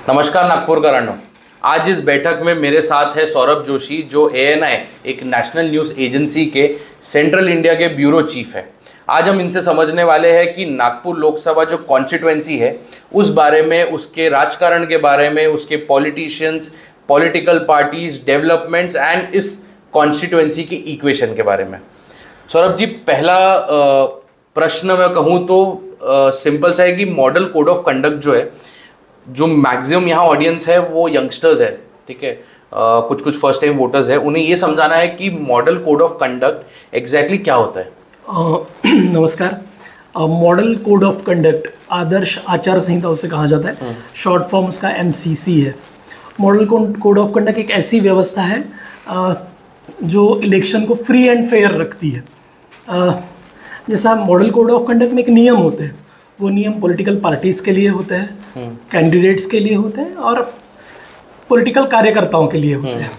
नमस्कार नागपुरकरांनो। आज इस बैठक में मेरे साथ है सौरभ जोशी, जो ANI एक नेशनल न्यूज़ एजेंसी के सेंट्रल इंडिया के ब्यूरो चीफ है। आज हम इनसे समझने वाले हैं कि नागपुर लोकसभा जो कॉन्स्टिट्यूएंसी है उस बारे में, उसके राजकारण के बारे में, उसके politicians, political parties, developments and इस कॉन्स्टिट्यूएंसी की इक्वेशन के बारे में। सौरभ जी, पहला प्रश्न मैं कहूँ तो सिंपल सा है कि मॉडल कोड ऑफ कंडक्ट जो है, जो मैक्सिमम यहाँ ऑडियंस है वो यंगस्टर्स है, ठीक है, कुछ कुछ फर्स्ट टाइम वोटर्स है, उन्हें ये समझाना है कि model code of conduct exactly क्या होता है। नमस्कार। मॉडल कोड ऑफ कंडक्ट आदर्श आचार संहिता उसे कहा जाता है, शॉर्ट फॉर्म उसका MCC है। मॉडल कोड ऑफ कंडक्ट एक ऐसी व्यवस्था है जो इलेक्शन को फ्री एंड फेयर रखती है। जैसा मॉडल कोड ऑफ कंडक्ट में एक नियम होते हैं, वो नियम पॉलिटिकल पार्टीज़ के लिए होते हैं, कैंडिडेट्स के लिए होते हैं और पॉलिटिकल कार्यकर्ताओं के लिए होते हैं।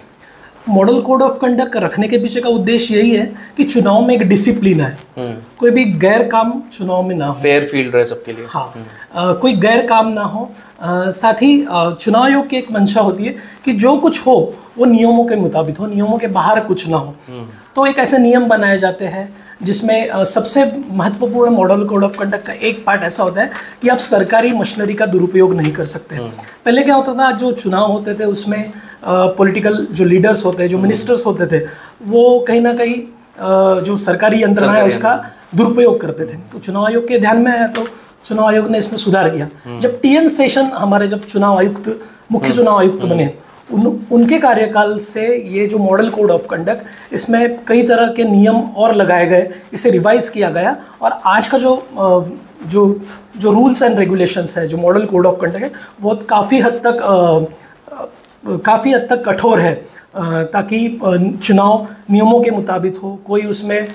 मॉडल कोड ऑफ कंडक्ट रखने के पीछे का उद्देश्य यही है कि चुनाव में एक डिसिप्लिन है, कोई भी गैर काम चुनाव में ना हो, फेयर फील्ड रहे सबके लिए। हाँ, कोई गैर काम ना हो। साथ ही चुनाव आयोग की एक मंशा होती है कि जो कुछ हो वो नियमों के मुताबिक हो, नियमों के बाहर कुछ ना हो। तो एक ऐसे नियम बनाए जाते हैं जिसमें सबसे महत्वपूर्ण मॉडल कोड ऑफ कंडक्ट का एक पार्ट ऐसा होता है कि आप सरकारी मशीनरी का दुरुपयोग नहीं कर सकते। पहले क्या होता था, जो चुनाव होते थे उसमें पॉलिटिकल जो लीडर्स होते हैं, जो मिनिस्टर्स होते थे, वो कहीं ना कहीं जो सरकारी यंत्रणा है उसका दुरुपयोग करते थे। तो चुनाव आयोग के ध्यान में आया तो चुनाव आयोग ने इसमें सुधार किया। जब TN सेशन हमारे जब चुनाव आयुक्त, मुख्य चुनाव आयुक्त बने, उनके कार्यकाल से ये जो मॉडल कोड ऑफ कंडक्ट, इसमें कई तरह के नियम और लगाए गए, इसे रिवाइज किया गया और आज का जो रूल्स एंड रेगुलेशंस है, जो मॉडल कोड ऑफ कंडक्ट है, वो काफ़ी हद तक कठोर है, ताकि चुनाव नियमों के मुताबिक हो, कोई उसमें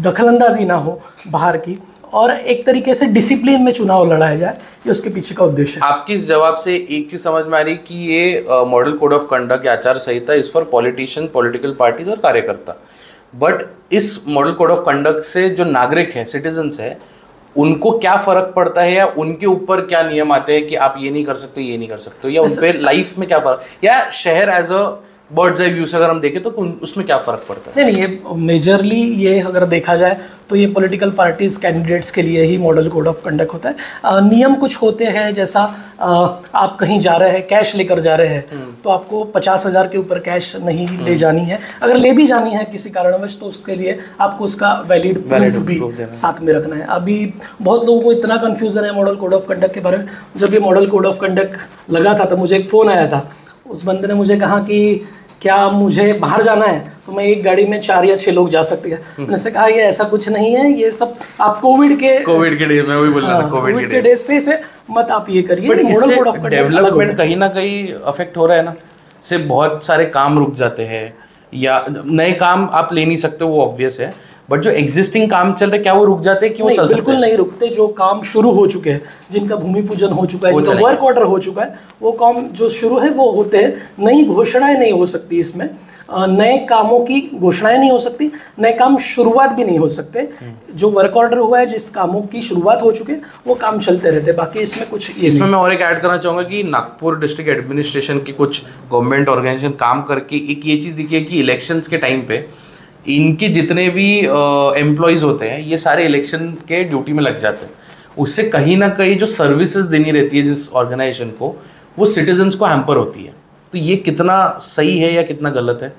दखलंदाजी ना हो बाहर की, और एक तरीके से डिसिप्लिन में चुनाव लड़ाया जाए, ये उसके पीछे का उद्देश्य है। आपकी इस जवाब से एक चीज समझ में आ रही कि ये मॉडल कोड ऑफ कंडक्ट या आचार संहिता is for politician, political parties और कार्यकर्ता। बट इस मॉडल कोड ऑफ कंडक्ट से जो नागरिक हैं, सिटीजन्स हैं, उनको क्या फर्क पड़ता है, या उनके ऊपर क्या नियम आते हैं कि आप ये नहीं कर सकते, ये नहीं कर सकते, या उन पे लाइफ में क्या फर्क, या शहर as a bird's eye view से अगर हम देखें तो उसमें क्या फ़र्क पड़ता है? नहीं, ये मेजरली ये अगर देखा जाए तो ये पॉलिटिकल पार्टीज, कैंडिडेट्स के लिए ही मॉडल कोड ऑफ कंडक्ट होता है। नियम कुछ होते हैं, जैसा आप कहीं जा रहे हैं, कैश लेकर जा रहे हैं, तो आपको 50,000 के ऊपर कैश नहीं ले जानी है। अगर ले भी जानी है किसी कारणवश, तो उसके लिए आपको उसका वैलिड प्रूफ भी साथ में रखना है। अभी बहुत लोगों को इतना कन्फ्यूज़न है मॉडल कोड ऑफ कंडक्ट के बारे में। जब ये मॉडल कोड ऑफ कंडक्ट लगा था तो मुझे एक फ़ोन आया था, उस बंदे ने मुझे कहा कि क्या मुझे बाहर जाना है तो मैं एक गाड़ी में 4 या 6 लोग जा सकते हैं। मैंने से कहा ये ऐसा कुछ नहीं है, ये सब आप कोविड के डेज में, वही बोल रहा था, कोविड के डेज से मत आप ये करिए। बट इससे डेवलपमेंट कहीं ना कहीं अफेक्ट हो रहा है ना, से बहुत सारे काम रुक जाते हैं, या नए काम आप ले नहीं सकते, वो ऑब्वियस है। बट जो एग्जिस्टिंग काम चल रहे, क्या वो रुक जाते हैं कि वो चल बिल्कुल नहीं रुकते। जो काम शुरू हो चुके हैं, जिनका भूमि पूजन हो चुका है, जिनका वर्क ऑर्डर हो चुका है, वो काम जो शुरू है वो होते हैं। नई घोषणाएं नहीं हो सकती इसमें, नए कामों की घोषणाएं नहीं हो सकती, नए काम शुरुआत भी नहीं हो सकते। जो वर्क ऑर्डर हुआ है, जिस कामों की शुरुआत हो चुके हैं, वो काम चलते रहते। बाकी इसमें कुछ इसमें मैं और एक ऐड करना चाहूँगा कि नागपुर डिस्ट्रिक्ट एडमिनिस्ट्रेशन की कुछ गवर्नमेंट ऑर्गेनाइजेशन काम करके एक ये चीज़ दिखी है कि इलेक्शंस के टाइम पे इनके जितने भी एम्प्लॉयज़ होते हैं, ये सारे इलेक्शन के ड्यूटी में लग जाते हैं। उससे कहीं ना कहीं जो सर्विसेज देनी रहती है जिस ऑर्गेनाइजेशन को, वो सिटीजन्स को हैम्पर होती है। तो ये कितना सही है या कितना गलत है,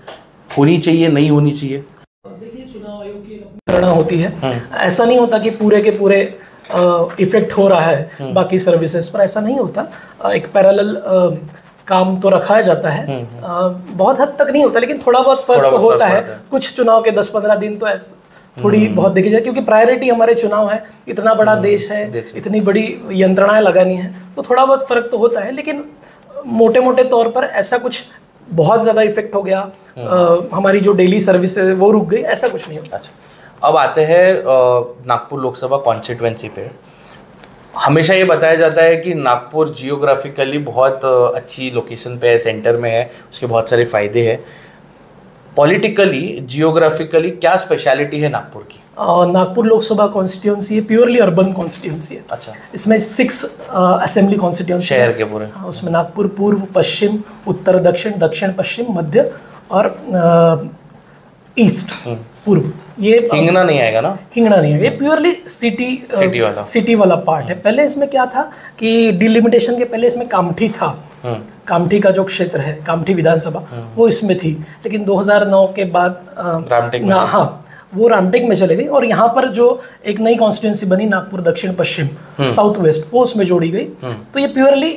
होनी चाहिए, नहीं होनी चाहिए? देखिए, चुनाव आयोग की प्रेरणा होती है। ऐसा नहीं होता कि पूरे के पूरे इफेक्ट हो रहा है बाकी सर्विसेज पर, ऐसा नहीं होता। एक पैरेलल काम तो रखा जाता है। बहुत हद तक नहीं होता, लेकिन थोड़ा बहुत फर्क तो होता है। कुछ चुनाव के 10-15 दिन तो ऐसा थोड़ी बहुत देखी जाए, क्योंकि प्रायोरिटी हमारे चुनाव है, इतना बड़ा देश है, इतनी बड़ी यंत्रणाएं लगानी है, तो थोड़ा बहुत फर्क तो होता है। लेकिन मोटे मोटे तौर पर ऐसा कुछ बहुत ज़्यादा इफेक्ट हो गया, हमारी जो डेली सर्विस है वो रुक गई, ऐसा कुछ नहीं होता। अच्छा, अब आते हैं नागपुर लोकसभा कॉन्स्टिट्यूएंसी पे। हमेशा ये बताया जाता है कि नागपुर जियोग्राफिकली बहुत अच्छी लोकेशन पे है, सेंटर में है, उसके बहुत सारे फ़ायदे हैं। पॉलिटिकली, जियोग्राफिकली क्या स्पेशलिटी है नागपुर की? नागपुर लोकसभा कॉन्स्टिट्यूंसी है, प्योरली अर्बन कॉन्स्टिट्यूंसी है। अच्छा। इसमें 6 असेंबली कॉन्स्टिट्यूंसी शहर के पूरे। उसमें नागपुर पूर्व, पश्चिम, उत्तर, दक्षिण, दक्षिण पश्चिम, मध्य और ईस्ट, पूर्व। ये हिंगना नहीं आएगा ना? हिंगना नहीं है, ये प्योरली सिटी वाला पार्ट है। पहले इसमें क्या था कि डिलिमिटेशन के पहले इसमें कामठी था, कामठी का जो क्षेत्र है, कामठी विधानसभा, वो इसमें थी। लेकिन 2009 के बाद वो रामटेक में चले गई और यहाँ पर जो एक नई कॉन्स्टिट्यूंसी बनी नागपुर दक्षिण पश्चिम, साउथ वेस्ट, वो उसमें जोड़ी गई। तो ये प्योरली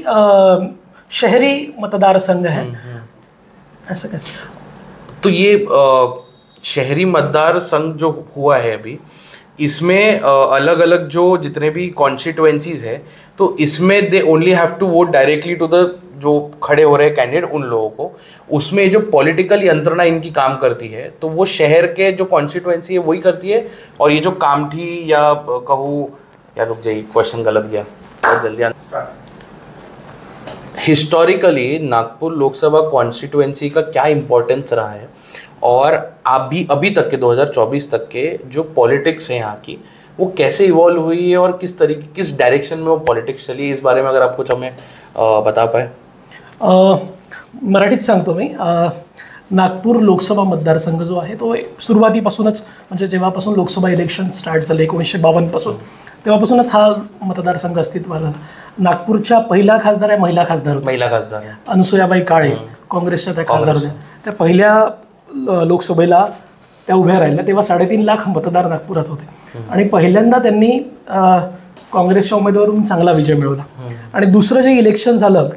शहरी मतदार संघ है, ऐसा कैसे? तो ये शहरी मतदार संघ जो हुआ है अभी, इसमें अलग अलग जो जितने भी कॉन्स्टिट्यूएंसीज है, तो इसमें they only have to vote directly to the जो खड़े हो रहे कैंडिडेट, उन लोगों को। उसमें जो पॉलिटिकल यंत्रणा इनकी काम करती है, तो वो शहर के जो कॉन्स्टिट्यूएंसी है वही करती है। और ये जो कामठी या कहूँ, या रुक जाइए, क्वेश्चन गलत गया, बहुत जल्दी। हिस्टोरिकली नागपुर लोकसभा कॉन्स्टिट्यूएंसी का क्या इंपॉर्टेंस रहा है, और अभी तक के 2024 तक के जो पॉलिटिक्स है यहाँ की, वो कैसे इवॉल्व हुई है और किस डायरेक्शन में वो पॉलिटिक्स चली है, इस बारे में अगर आप कुछ हमें बता पाए। मराठीत सांगतो मी। नागपूर लोकसभा मतदारसंघ जो आहे तो सुरुवातीपासूनच, म्हणजे जेव्हापासून लोकसभा इलेक्शन स्टार्ट झाले 1952 पासून, तेव्हापासूनच हा मतदारसंघ अस्तित्वात आला। नागपूरच्या पहिला खासदार आहे महिला खासदार अनुसूयाबाई काळे, काँग्रेसच्या त्या खासदार होत्या। त्या पहिल्या लोकसभेला त्या उभ्या राहिल्या तेव्हा 3.5 लाख मतदार नागपुरात होते आणि पहिल्यांदा त्यांनी काँग्रेसच्या उमेदवारावरून चांगला विजय मिळवला। आणि दुसरं जे इलेक्शन झालं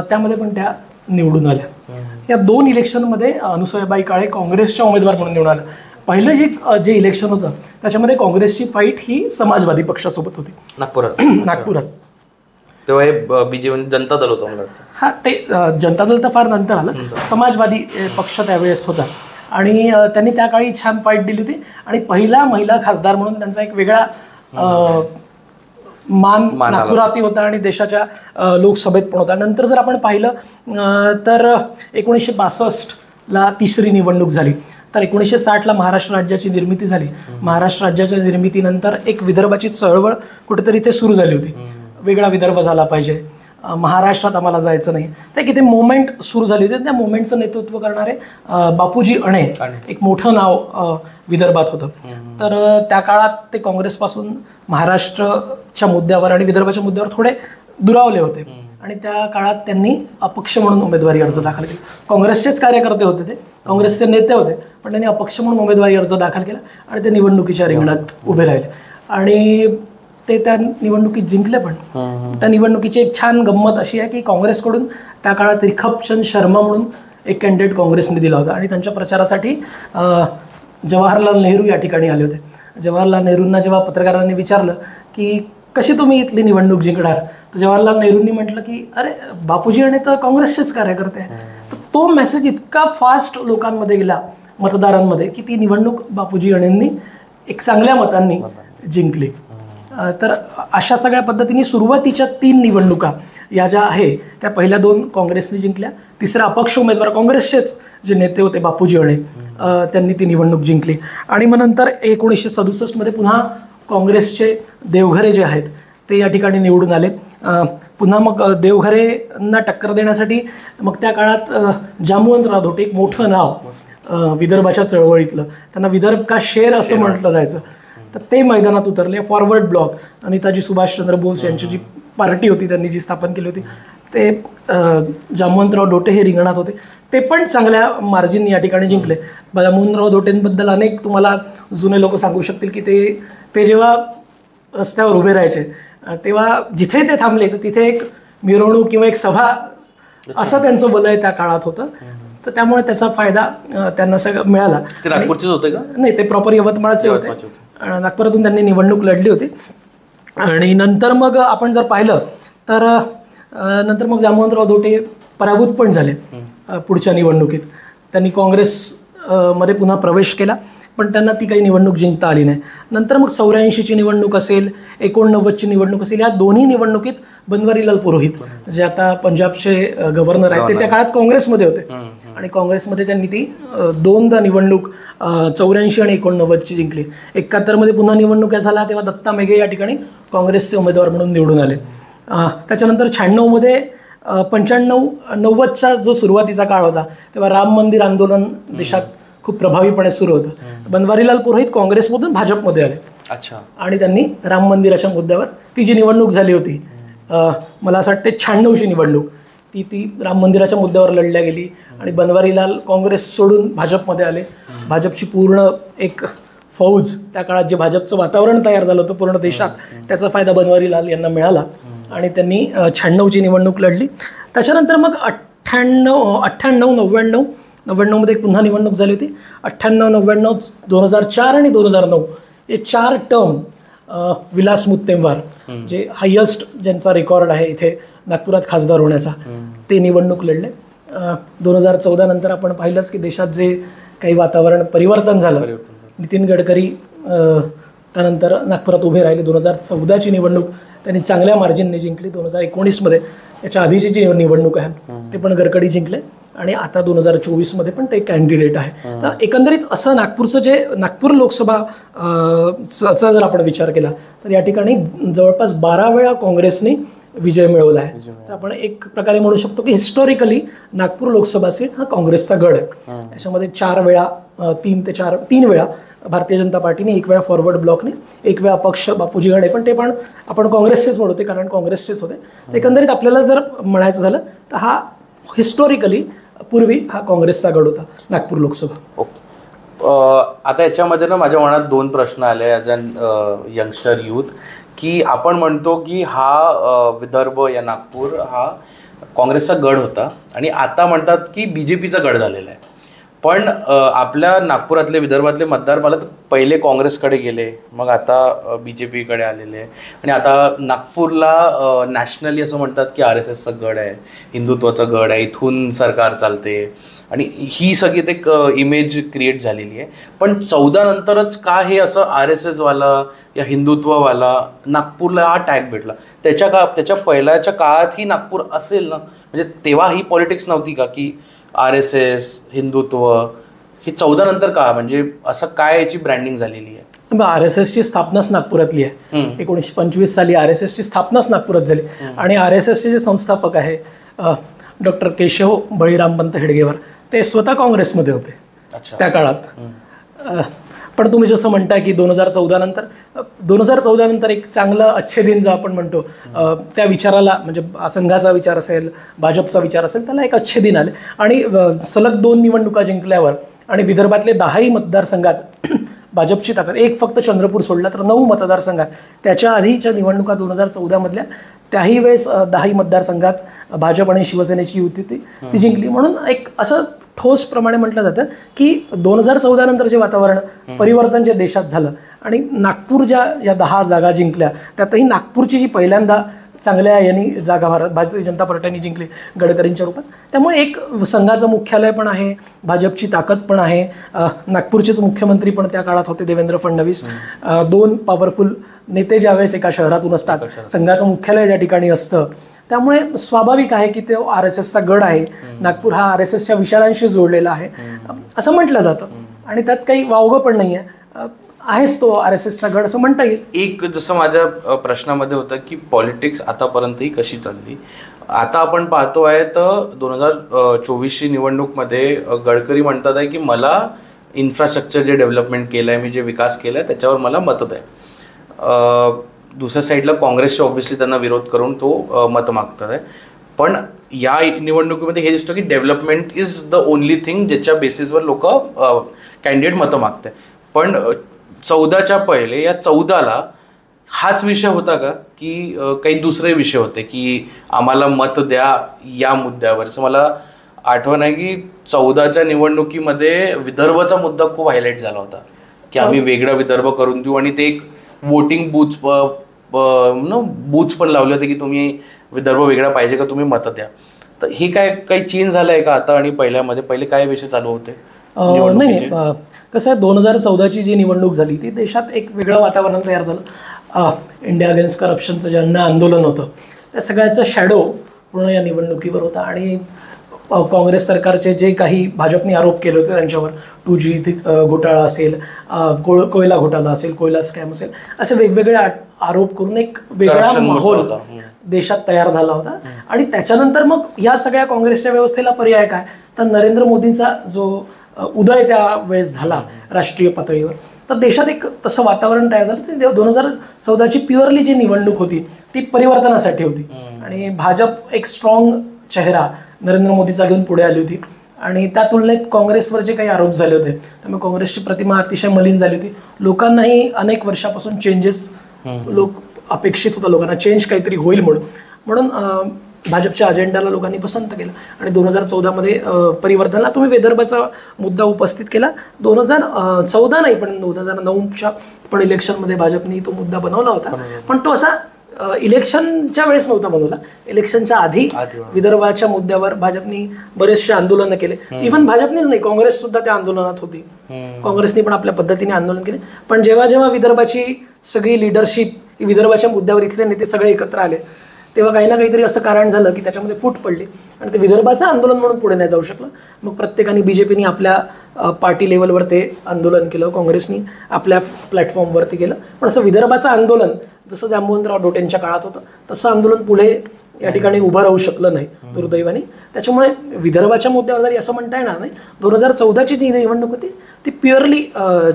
त्यामध्ये पण त्या निवडून आल्या। या 2 इलेक्शनमध्ये अनुसूयाबाई काळे काँग्रेसच्या उमेदवार म्हणून निवडून आल्या। पहिलं जे इलेक्शन होतं त्याच्यामध्ये काँग्रेसची फाईट ही समाजवादी पक्षासोबत होती नागपुरात। तेव्हा हे बीजेपी जनता दल होतं मला वाटतं। हां, ते जनता दल तर फार नंतर आलं, समाजवादी पक्ष त्यावेळेस होता आणि त्यांनी त्या काळी छान फाईट दिली होती आणि पहिला महिला खासदार म्हणून त्यांचा एक वेगळा मान नागपुरातही होता आणि देशाच्या लोकसभेत पण होता। नंतर जर आपण पाहिलं तर 1962ला तिसरी निवडणूक झाली, तर 1960ला महाराष्ट्र राज्याची निर्मिती झाली। महाराष्ट्र राज्याच्या निर्मितीनंतर एक विदर्भाची चळवळ कुठेतरी इथे सुरू झाली होती, वेगळा विदर्भ झाला पाहिजे, महाराष्ट्रात आम्हाला जायचं नाही। तर किती मोमेंट सुरू झाली होती, त्या मोमेंटचं नेतृत्व करणारे बापूजी अणे एक मोठं नाव विदर्भात होतं। तर त्या काळात ते काँग्रेसपासून महाराष्ट्रच्या मुद्द्यावर आणि विदर्भाच्या मुद्द्यावर थोडे दुरावले होते आणि त्या काळात त्यांनी अपक्ष म्हणून उमेदवारी अर्ज दाखल केला। काँग्रेसचेच कार्यकर्ते होते, ते काँग्रेसचे नेते होते, पण त्यांनी अपक्ष म्हणून उमेदवारी अर्ज दाखल केला आणि ते निवडणुकीच्या रिंगणात उभे राहिले आणि ते त्या निवडणुकीत जिंकले। पण त्या निवडणुकीची एक छान गंमत अशी आहे की काँग्रेसकडून त्या काळात रिखपचंद शर्मा म्हणून एक कॅन्डिडेट काँग्रेसने दिला होता आणि त्यांच्या प्रचारासाठी जवाहरलाल नेहरू या ठिकाणी आले होते। जवाहरलाल नेहरूंना जेव्हा पत्रकारांनी विचारलं की कशी तुम्ही इथली निवडणूक जिंकणार, तर जवाहरलाल नेहरूंनी म्हटलं की अरे बापूजी अणे तर काँग्रेसचेच कार्यकर्ते आहे। तर तो मेसेज इतका फास्ट लोकांमध्ये गेला, मतदारांमध्ये, की ती निवडणूक बापूजी अणेंनी एक चांगल्या मतांनी जिंकली। तर अशा सगळ्या पद्धतीने सुरुवातीच्या 3 निवडणुका या ज्या आहे त्या पहिल्या 2 काँग्रेसने जिंकल्या, तिसरा अपक्ष उमेदवार काँग्रेसचेच जे नेते होते बापूजी अणे त्यांनी ती निवडणूक जिंकली आणि मग नंतर 1967 मध्ये पुन्हा काँग्रेसचे देवघरे जे आहेत ते या ठिकाणी निवडून आले। पुन्हा मग देवघरेंना टक्कर देण्यासाठी मग त्या काळात जामवंतराव धोटे एक मोठं नाव विदर्भाच्या चळवळीतलं, त्यांना विदर्भ का शेर असं म्हटलं जायचं, तर ते मैदानात उतरले। फॉरवर्ड ब्लॉक, नेताजी सुभाषचंद्र बोस यांची जी पार्टी होती त्यांनी जी स्थापन केली होती, ते जामवंतराव धोटे हे रिंगणात होते, ते पण चांगल्या मार्जिन या ठिकाणी जिंकले। जामवंतराव धोटेंबद्दल अनेक तुम्हाला जुने लोक सांगू शकतील की ते जेव्हा रस्त्यावर उभे राहायचे तेव्हा जिथे ते थांबले तर तिथे एक मिरवणूक किंवा एक सभा असं त्यांचं वलय त्या काळात होतं। तर त्यामुळे त्याचा फायदा त्यांना सगळं मिळाला। ते नागपूरचेच होते का? नाही, ते प्रॉपर यवतमाळचे होते, नागपुरातून त्यांनी निवडणूक लढली होती। आणि नंतर मग आपण जर पाहिलं तर नंतर मग जामवंतराव धोटे पराभूत पण झाले पुढच्या निवडणुकीत। त्यांनी काँग्रेस मध्ये पुन्हा प्रवेश केला पण त्यांना ती काही निवडणूक जिंकता आली नाही. नंतर मग 84ची निवडणूक असेल, 89ची निवडणूक असेल, या दोन्ही निवडणुकीत बनवारीलाल पुरोहित जे आता पंजाबचे गव्हर्नर आहेत ते त्या काळात काँग्रेसमध्ये होते आणि काँग्रेसमध्ये त्यांनी ती दोनदा निवडणूक 84 आणि 89ची जिंकली. 71मध्ये पुन्हा निवडणुका झाल्या तेव्हा दत्ता मेघे या ठिकाणी काँग्रेसचे उमेदवार म्हणून निवडून आले. त्याच्यानंतर 96मध्ये 95-90चा जो सुरुवातीचा काळ होता तेव्हा राम मंदिर आंदोलन देशात खूप प्रभावीपणे सुरू होतं. बनवारीलाल पुरोहित काँग्रेसमधून भाजपमध्ये आले. अच्छा. आणि त्यांनी राम मंदिराच्या मुद्द्यावर ती जी निवडणूक झाली होती, मला असं वाटते 96ची निवडणूक, ती राम मंदिराच्या मुद्द्यावर लढल्या गेली आणि बनवारीलाल काँग्रेस सोडून भाजपमध्ये आले. भाजपची पूर्ण एक फौज, त्या काळात जे भाजपचं वातावरण तयार झालं होतं पूर्ण देशात, त्याचा फायदा बनवारीलाल यांना मिळाला आणि त्यांनी 96ची निवडणूक लढली. त्याच्यानंतर मग 98, 99मध्ये पुन्हा निवडणूक झाली होती. 98, 99, 2004 आणि 2009 हे 4 टर्म विलास मुत्तेमवार जे हायेस्ट ज्यांचा रेकॉर्ड आहे इथे नागपुरात खासदार होण्याचा, ते निवडणूक लढले. 2014 नंतर आपण पाहिलंच की देशात जे काही वातावरण परिवर्तन झालं, नितीन गडकरी त्यानंतर नागपुरात उभे राहिले. 2014ची निवडणूक त्यांनी चांगल्या मार्जिनने जिंकली. 2019मध्ये याच्या आधीची जी निवडणूक आहे ते पण गडकरी जिंकले आणि आता 2024मध्ये पण ते कॅन्डिडेट आहे. तर एकंदरीत असं नागपूरचं जे नागपूर लोकसभाचा जर आपण विचार केला तर या ठिकाणी जवळपास 12 वेळा काँग्रेसने विजय मिळवला आहे. तर आपण एक प्रकारे म्हणू शकतो की हिस्टॉरिकली नागपूर लोकसभा सीट हा काँग्रेसचा गड आहे. याच्यामध्ये 4 वेळा 3 वेळा भारतीय जनता पार्टीने, 1 वेळा फॉरवर्ड ब्लॉकने, 1 वेळा अपक्ष बापूजी गडे, पण ते पण आपण काँग्रेसचेच म्हणतो कारण काँग्रेसचेच होते. एकंदरीत आपल्याला जर म्हणायचं झालं तर हा हिस्टॉरिकली पूर्वी हा काँग्रेसचा गड होता नागपूर लोकसभा. ओके. आता याच्यामध्ये ना माझ्या मनात 2 प्रश्न आले ॲज अन यंगस्टर यूथ, की आपण म्हणतो की हा विदर्भ या नागपूर हा काँग्रेसचा गड होता आणि आता म्हणतात की BJPचा गड झालेला आहे. पण आपल्या नागपुरातले विदर्भातले मतदार मला पहिले काँग्रेसकडे गेले, मग आता BJPकडे आलेले आहे आणि आता नागपूरला नॅशनली असं म्हणतात की RSSचा गड आहे, हिंदुत्वाचा गड आहे, इथून सरकार चालते आणि ही सगळी एक इमेज क्रिएट झालेली आहे. पण 14 नंतरच का हे असं RSSवाला या हिंदुत्ववाला नागपूरला हा टॅग भेटला? त्याच्या पहिल्याच्या काळातही नागपूर असेल ना, म्हणजे तेव्हा ही पॉलिटिक्स नव्हती का की RSS हिंदुत्व हे 14 नंतर का, म्हणजे असं काय याची ब्रँडिंग झालेली आहे? RSSची स्थापनाच नागपुरातली आहे. 1925 साली RSSची स्थापनाच नागपुरात झाली आणि RSSचे जे संस्थापक आहे डॉक्टर केशव बळीरामपंत हेडगेवार, ते स्वतः काँग्रेसमध्ये होते त्या काळात. पण तुम्ही जसं म्हणताय की 2014 नंतर एक चांगलं अच्छे दिन जो आपण म्हणतो त्या विचाराला, म्हणजे संघाचा विचार असेल, भाजपचा विचार असेल, त्याला एक अच्छे दिन आले आणि सलग 2 निवडणुका जिंकल्यावर आणि विदर्भातले 10ही मतदारसंघात भाजपची ताकद, एक फक्त चंद्रपूर सोडला तर 9 मतदारसंघात, त्याच्या आधीच्या निवडणुका 2014मधल्या त्याही वेळेस 10ही मतदारसंघात भाजप आणि शिवसेनेची युती ती जिंकली. म्हणून एक असं ठोस प्रमाणे म्हटलं जातं की 2014 नंतर जे वातावरण परिवर्तन जे देशात झालं आणि नागपूर या 10 जागा जिंकल्या, त्यातही नागपूरची जी पहिल्यांदा चांगल्या यांनी जागा भारतीय जनता पार्टीने जिंकली गडकरींच्या रूपात, त्यामुळे एक संघाचं मुख्यालय पण आहे, भाजपची ताकद पण आहे. नागपूरचेच मुख्यमंत्री पण त्या काळात होते देवेंद्र फडणवीस. 2 पॉवरफुल नेते ज्यावेळेस एका शहरातून असतात, संघाचं मुख्यालय ज्या ठिकाणी असतं, त्यामुळे स्वाभाविक आहे की तो RSSचा गड आहे. नागपूर हा RSSच्या विचारांशी जोडलेला आहे असं म्हटलं जातं आणि त्यात काही वावगं पण नाही आहेच तो RSSचा गड असं म्हणता येईल. एक जसं माझ्या प्रश्नामध्ये होतं की पॉलिटिक्स आतापर्यंतही कशी चालली, आता आपण पाहतो आहे तर 2024ची निवडणूकमध्ये गडकरी म्हणतात आहे की मला इन्फ्रास्ट्रक्चर जे डेव्हलपमेंट केलं आहे, मी जे विकास केला आहे त्याच्यावर मला मत आहे. दुसऱ्या साईडला काँग्रेसचे ऑब्व्हियसली त्यांना विरोध करून तो मत मागतात आहे. पण या निवडणुकीमध्ये हे दिसतं की development is the only thing ज्याच्या बेसिसवर लोक कॅन्डिडेट मतं मागतात. पण 14च्या पहिले या 14ला हाच विषय होता का की काही दुसरे विषय होते की आम्हाला मत द्या या मुद्द्यावर? असं मला आठवण आहे की 14च्या निवडणुकीमध्ये विदर्भचा मुद्दा खूप हायलाईट झाला होता की आम्ही वेगळा विदर्भ करून देऊ आणि ते एक वोटिंग बूथ्स पण लावले होते की तुम्ही विदर्भ वेगळा पाहिजे का, तुम्ही मतं द्या. तर हे काही चेंज झालं आहे का आता आणि पहिल्यामध्ये? पहिले काय विषय चालू होते? नाही कसं आहे, 2014ची जी निवडणूक झाली ती देशात एक वेगळं वातावरण तयार झालं. इंडिया अगेन्स्ट करप्शनचं जे अन्न आंदोलन होतं त्या सगळ्याचा शॅडो पूर्ण या निवडणुकीवर होता. आणि काँग्रेस सरकारचे जे काही भाजपने आरोप केले होते त्यांच्यावर 2G घोटाळा असेल, कोयला घोटाळा असेल, कोयला स्कॅम असेल, असे वेगवेगळे आरोप करून एक वेगळा माहोल देशात तयार झाला होता. आणि त्याच्यानंतर मग या सगळ्या काँग्रेसच्या व्यवस्थेला पर्याय काय, तर नरेंद्र मोदींचा जो उदय त्या वेळेस झाला राष्ट्रीय पातळीवर, तर देशात एक तसं वातावरण तयार झालं. 2014ची प्युअरली जी निवडणूक होती ती परिवर्तनासाठी होती आणि भाजप एक स्ट्रॉंग चेहरा नरेंद्र मोदीचा घेऊन पुढे आली होती. आणि त्या तुलनेत काँग्रेसवर जे काही आरोप झाले होते त्यामुळे काँग्रेसची प्रतिमा अतिशय मलिन झाली होती. लोकांनाही अनेक वर्षापासून चेंजेस अपेक्षित होतं, लोकांना चेंज काहीतरी होईल म्हणून भाजपच्या अजेंडाला लोकांनी पसंत केलं. आणि 2014मध्ये परिवर्तनाला तुम्ही विदर्भाचा मुद्दा उपस्थित केला. 2014 नाही पण 2009च्या पण इलेक्शनमध्ये भाजपने तो मुद्दा बनवला होता. पण तो असा इलेक्शनच्या वेळेस नव्हता बनवला. इलेक्शनच्या आधी विदर्भाच्या मुद्द्यावर भाजपनी बरेचसे आंदोलनं केले. इव्हन भाजपनेच नाही, काँग्रेस सुद्धा त्या आंदोलनात होती. काँग्रेसने पण आपल्या पद्धतीने आंदोलन केले. पण जेव्हा जेव्हा विदर्भाची सगळी लिडरशिप विदर्भाच्या मुद्द्यावर इथले नेते सगळे एकत्र आले तेव्हा काही ना काहीतरी असं कारण झालं की त्याच्यामध्ये फूट पडली आणि ते विदर्भाचं आंदोलन म्हणून पुढे नाही जाऊ शकलं. मग प्रत्येकाने बीजेपीने आपल्या पार्टी लेवलवर ते आंदोलन केलं, काँग्रेसनी आपल्या प्लॅटफॉर्मवरती केलं. पण असं विदर्भाचं आंदोलन जसं जांबुवंतराव डोटेंच्या काळात होतं तसं आंदोलन पुढे या ठिकाणी उभं राहू शकलं नाही दुर्दैवाने. त्याच्यामुळे विदर्भाच्या मुद्द्यावर जरी असं म्हणता येणार नाही, 2014ची जी निवडणूक होती ती प्युअरली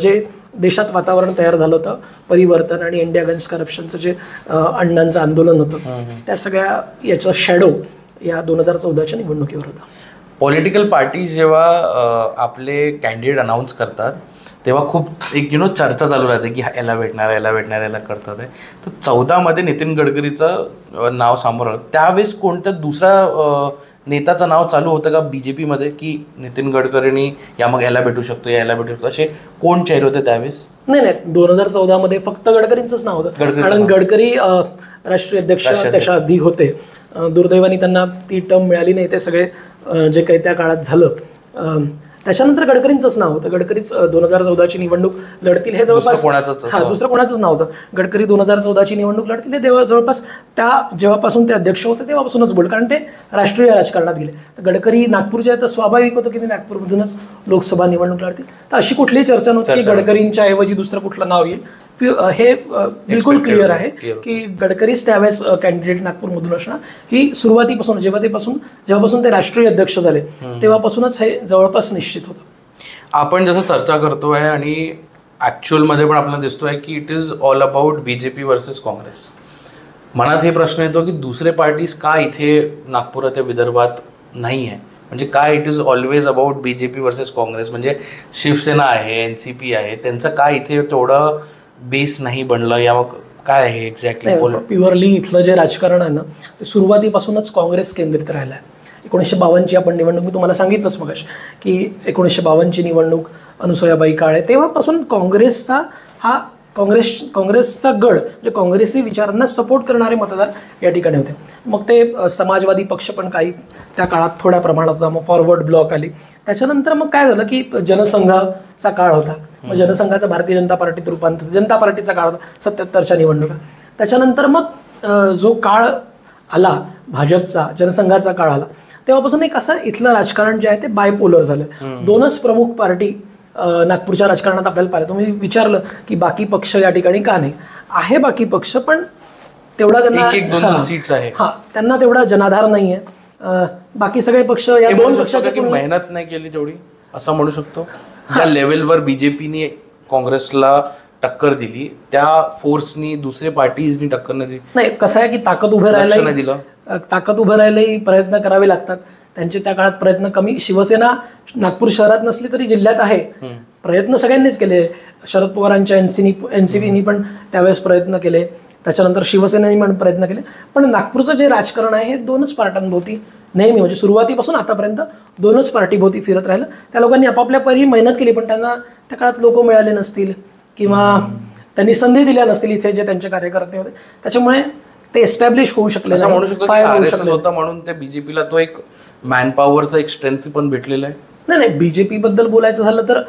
जे देशात वातावरण तयार झालं होतं परिवर्तन आणि इंडिया अगेन्स्ट करप्शनचं जे अण्णांचं आंदोलन होतं त्या सगळ्या याचा शॅडो या 2014च्या निवडणुकीवर होता. पॉलिटिकल पार्टीज जेव्हा आपले कॅन्डिडेट अनाऊन्स करतात तेव्हा खूप एक चर्चा चालू राहते की याला भेटणार याला करतात आहे. तर 14मध्ये नितीन गडकरीचं नाव समोर आलं. त्यावेळेस कोणत्या दुसऱ्या नेताचं नाव चालू होतं का बीजेपीमध्ये की नितीन गडकरींनी मग याला भेटू शकतो असे कोण चेहरे होते त्यावेळेस? नाही 2014मध्ये फक्त गडकरींचंच नाव होतं. कारण गडकरी राष्ट्रीय अध्यक्ष त्याच्या आधी होते. दुर्दैवाने त्यांना ती टर्म मिळाली नाही. ते सगळे जे काही त्या काळात झालं त्याच्यानंतर गडकरींचंच नाव होतं. गडकरीच 2014ची निवडणूक लढतील हे जवळपास दुसरं कोणाचंच नाव होतं. गडकरी 2014ची निवडणूक लढतील हे जवळपास त्या जेव्हापासून ते अध्यक्ष होते तेव्हापासूनच बोल, कारण ते राष्ट्रीय राजकारणात गेले. तर गडकरी नागपूरचे आहेत तर स्वाभाविक होतं की ते नागपूरमधूनच लोकसभा निवडणूक लढतील. तर अशी कुठलीही चर्चा नव्हती की गडकरींच्या ऐवजी दुसरं कुठलं नाव येईल. हे बिलकुल क्लिअर आहे की गडकरीच त्यावेळेस कॅन्डिडेट नागपूरमधून असणार. ही सुरुवातीपासून जेव्हापासून ते राष्ट्रीय अध्यक्ष झाले तेव्हापासूनच हे जवळपास निश्चित होतं. आपण जसं चर्चा करतोय आणि ॲक्च्युअलमध्ये पण आपल्याला दिसतोय की it is all about BJP versus Congress. मनात हे प्रश्न येतो की दुसरे पार्टीज का इथे नागपुरात या विदर्भात नाही आहे, म्हणजे काय it is always about BJP versus Congress. म्हणजे शिवसेना आहे, NCP आहे, त्यांचं काय इथे तेवढं बेस नाही बनलं या मग काय आहे एक्झॅक्टली? प्युअरली इथलं जे राजकारण आहे ना ते सुरुवातीपासूनच काँग्रेस केंद्रित राहिलं आहे. 1952ची आपण निवडणूक मी तुम्हाला सांगितलंच मगाशी की 1952ची निवडणूक अनुसूयाबाई काळे तेव्हापासून काँग्रेसचा हा काँग्रेसचा गड म्हणजे काँग्रेसी विचारांना सपोर्ट करणारे मतदार या ठिकाणी होते. मग ते समाजवादी पक्ष पण काही त्या काळात थोड्या प्रमाणात होता. मग फॉरवर्ड ब्लॉक आली. त्याच्यानंतर मग काय झालं की जनसंघाचा काळ होता. मग जनसंघाचा भारतीय जनता पार्टीत रूपांतर जनता पार्टीचा काळ होता 77च्या निवडणुका. त्याच्यानंतर मग जो काळ आला भाजपचा जनसंघाचा काळ आला तेव्हापासून एक असं इथलं राजकारण जे आहे ते बायपोलर झालं. दोनच प्रमुख पार्टी नागपूरच्या राजकारणात आपल्याला पाहिलं. तुम्ही विचारलं की बाकी पक्ष या ठिकाणी का नाही आहे, बाकी पक्ष पण तेवढा त्यांना सीट्स आहे त्यांना तेवढा जनाधार नाही आहे. बाकी सगळे पक्ष या दोन पक्षाची मेहनत नाही केली तेवढी असं म्हणू शकतो. ज्या लेवलवर बीजेपीने काँग्रेसला टक्कर दिली त्या फोर्सनी दुसरे पार्टीजनी टक्कर नाही दिली. नाही कसं आहे की ताकद उभं राहायलाही प्रयत्न करावे लागतात. त्यांचे त्या काळात प्रयत्न कमी. शिवसेना नागपूर शहरात नसली तरी जिल्ह्यात आहे. प्रयत्न सगळ्यांनीच केले. शरद पवारांच्या NCPनी पण त्यावेळेस प्रयत्न केले. त्याच्यानंतर शिवसेनेने पण प्रयत्न केले. पण नागपूरचं जे राजकारण आहे हे दोनच पार्ट्यांभोवती नेहमी म्हणजे सुरुवातीपासून आतापर्यंत दोनच पार्टीभोवती फिरत राहिलं. त्या लोकांनी आपापल्या परी मेहनत केली पण त्यांना त्या काळात लोक मिळाले नसतील किंवा त्यांनी संधी दिल्या नसतील इथे जे त्यांचे कार्यकर्ते होते. त्याच्यामुळे ते एस्टॅब्लिश होऊ शकले म्हणू शकतो. म्हणून त्या बीजेपीला तो एक मॅनपॉवरचा एक स्ट्रेंथ पण भेटलेला आहे. नाही, BJP बद्दल बोलायचं झालं तर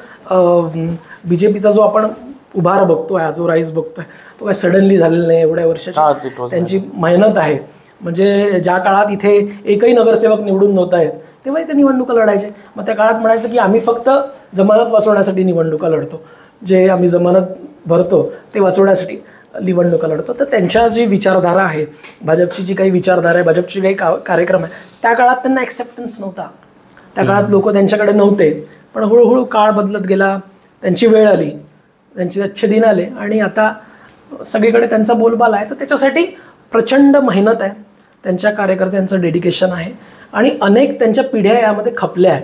BJPचा जो आपण उभार बघतोय, जो राईज बघतोय, तो काय सडनली झालेला नाही. एवढ्या वर्षाची त्यांची मेहनत आहे. म्हणजे ज्या काळात इथे एकही नगरसेवक निवडून नव्हता येत तेव्हा इथे निवडणुका लढायचे. मग त्या काळात म्हणायचं की आम्ही फक्त जमानत वाचवण्यासाठी निवडणुका लढतो, जे आम्ही जमानत भरतो ते वाचवण्यासाठी निवडणुका लढतो. तर त्यांच्या जी विचारधारा आहे, भाजपची जी काही विचारधारा आहे, भाजपची काही कार्यक्रम आहे, त्या काळात त्यांना ॲक्सेप्टन्स नव्हता. त्या काळात लोक त्यांच्याकडे नव्हते. पण हळूहळू काळ बदलत गेला, त्यांची वेळ आली, त्यांचे अच्छे दिन आले आणि आता सगळीकडे त्यांचा बोलबाला आहे. तर त्याच्यासाठी प्रचंड मेहनत आहे, त्यांच्या कार्यकर्त्यांचं डेडिकेशन आहे आणि अनेक त्यांच्या पिढ्या यामध्ये खपल्या आहे.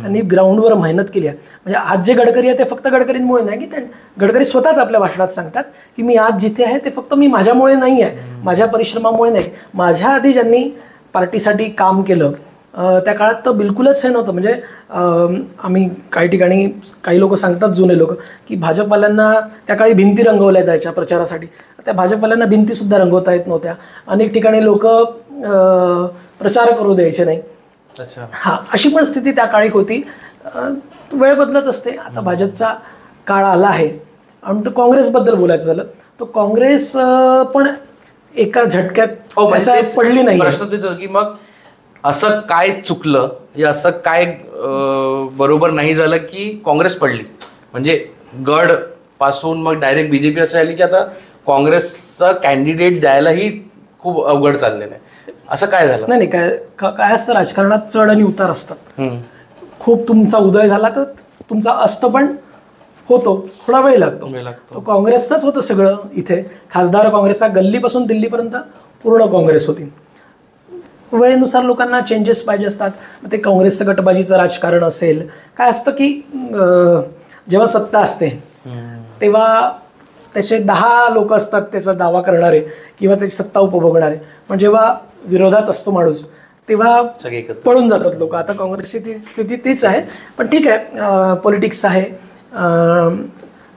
त्यांनी ग्राउंडवर मेहनत केली आहे. म्हणजे आज जे गडकरी आहे ते फक्त गडकरींमुळे नाही, की गडकरी स्वतःच आपल्या भाषणात सांगतात की मी आज जिथे आहे ते फक्त मी माझ्यामुळे नाही आहे, माझ्या परिश्रमामुळे नाही. माझ्या आधी ज्यांनी पार्टीसाठी काम केलं त्या काळात तर बिलकुलच हे नव्हतं. म्हणजे आम्ही काही ठिकाणी काही लोक सांगतात, जुने लोक, की भाजपवाल्यांना त्या काळी भिंती रंगवल्या जायच्या प्रचारासाठी. त्या भाजपवाल्यांना भिंतीसुद्धा रंगवता येत नव्हत्या. अनेक ठिकाणी लोक प्रचार करू द्यायचे नाही. हां, अशी पण स्थिती त्या काळी होती. वेळ बदलत असते. आता भाजपचा काळ आला आहे. आणि काँग्रेसबद्दल बोलायचं झालं तर काँग्रेस पण एका झटक्यात पडली नाही. प्रश्न तेच की मग असं काय चुकलं या असं काय बरोबर नाही झालं की काँग्रेस पडली. म्हणजे गड पासून मग डायरेक्ट BJP असं आली की आता काँग्रेसचा कॅन्डिडेट द्यायलाही खूप अवघड चाललेलं आहे. असं काय झालं? नाही, काय असतं, राजकारणात चढ आणि उतार असतात. खूप तुमचा उदय झाला तर तुमचा अस्त पण होतो, थोडा वेळ लागतो. तो काँग्रेसचंच होतं सगळं. इथे खासदार काँग्रेसचा गल्लीपासून दिल्लीपर्यंत पूर्ण काँग्रेस होती. वेळेनुसार लोकांना चेंजेस पाहिजे असतात. ते काँग्रेसचं गटबाजीचं राजकारण असेल, काय असतं की जेव्हा सत्ता असते तेव्हा त्याचे 10 लोक असतात त्याचा दावा करणारे किंवा त्याची सत्ता उपभोगणारे. पण जेव्हा विरोधात असतो माणूस तेव्हा पळून जातात लोक. आता काँग्रेसची स्थिती तीच आहे. पण ठीक आहे, पॉलिटिक्स आहे,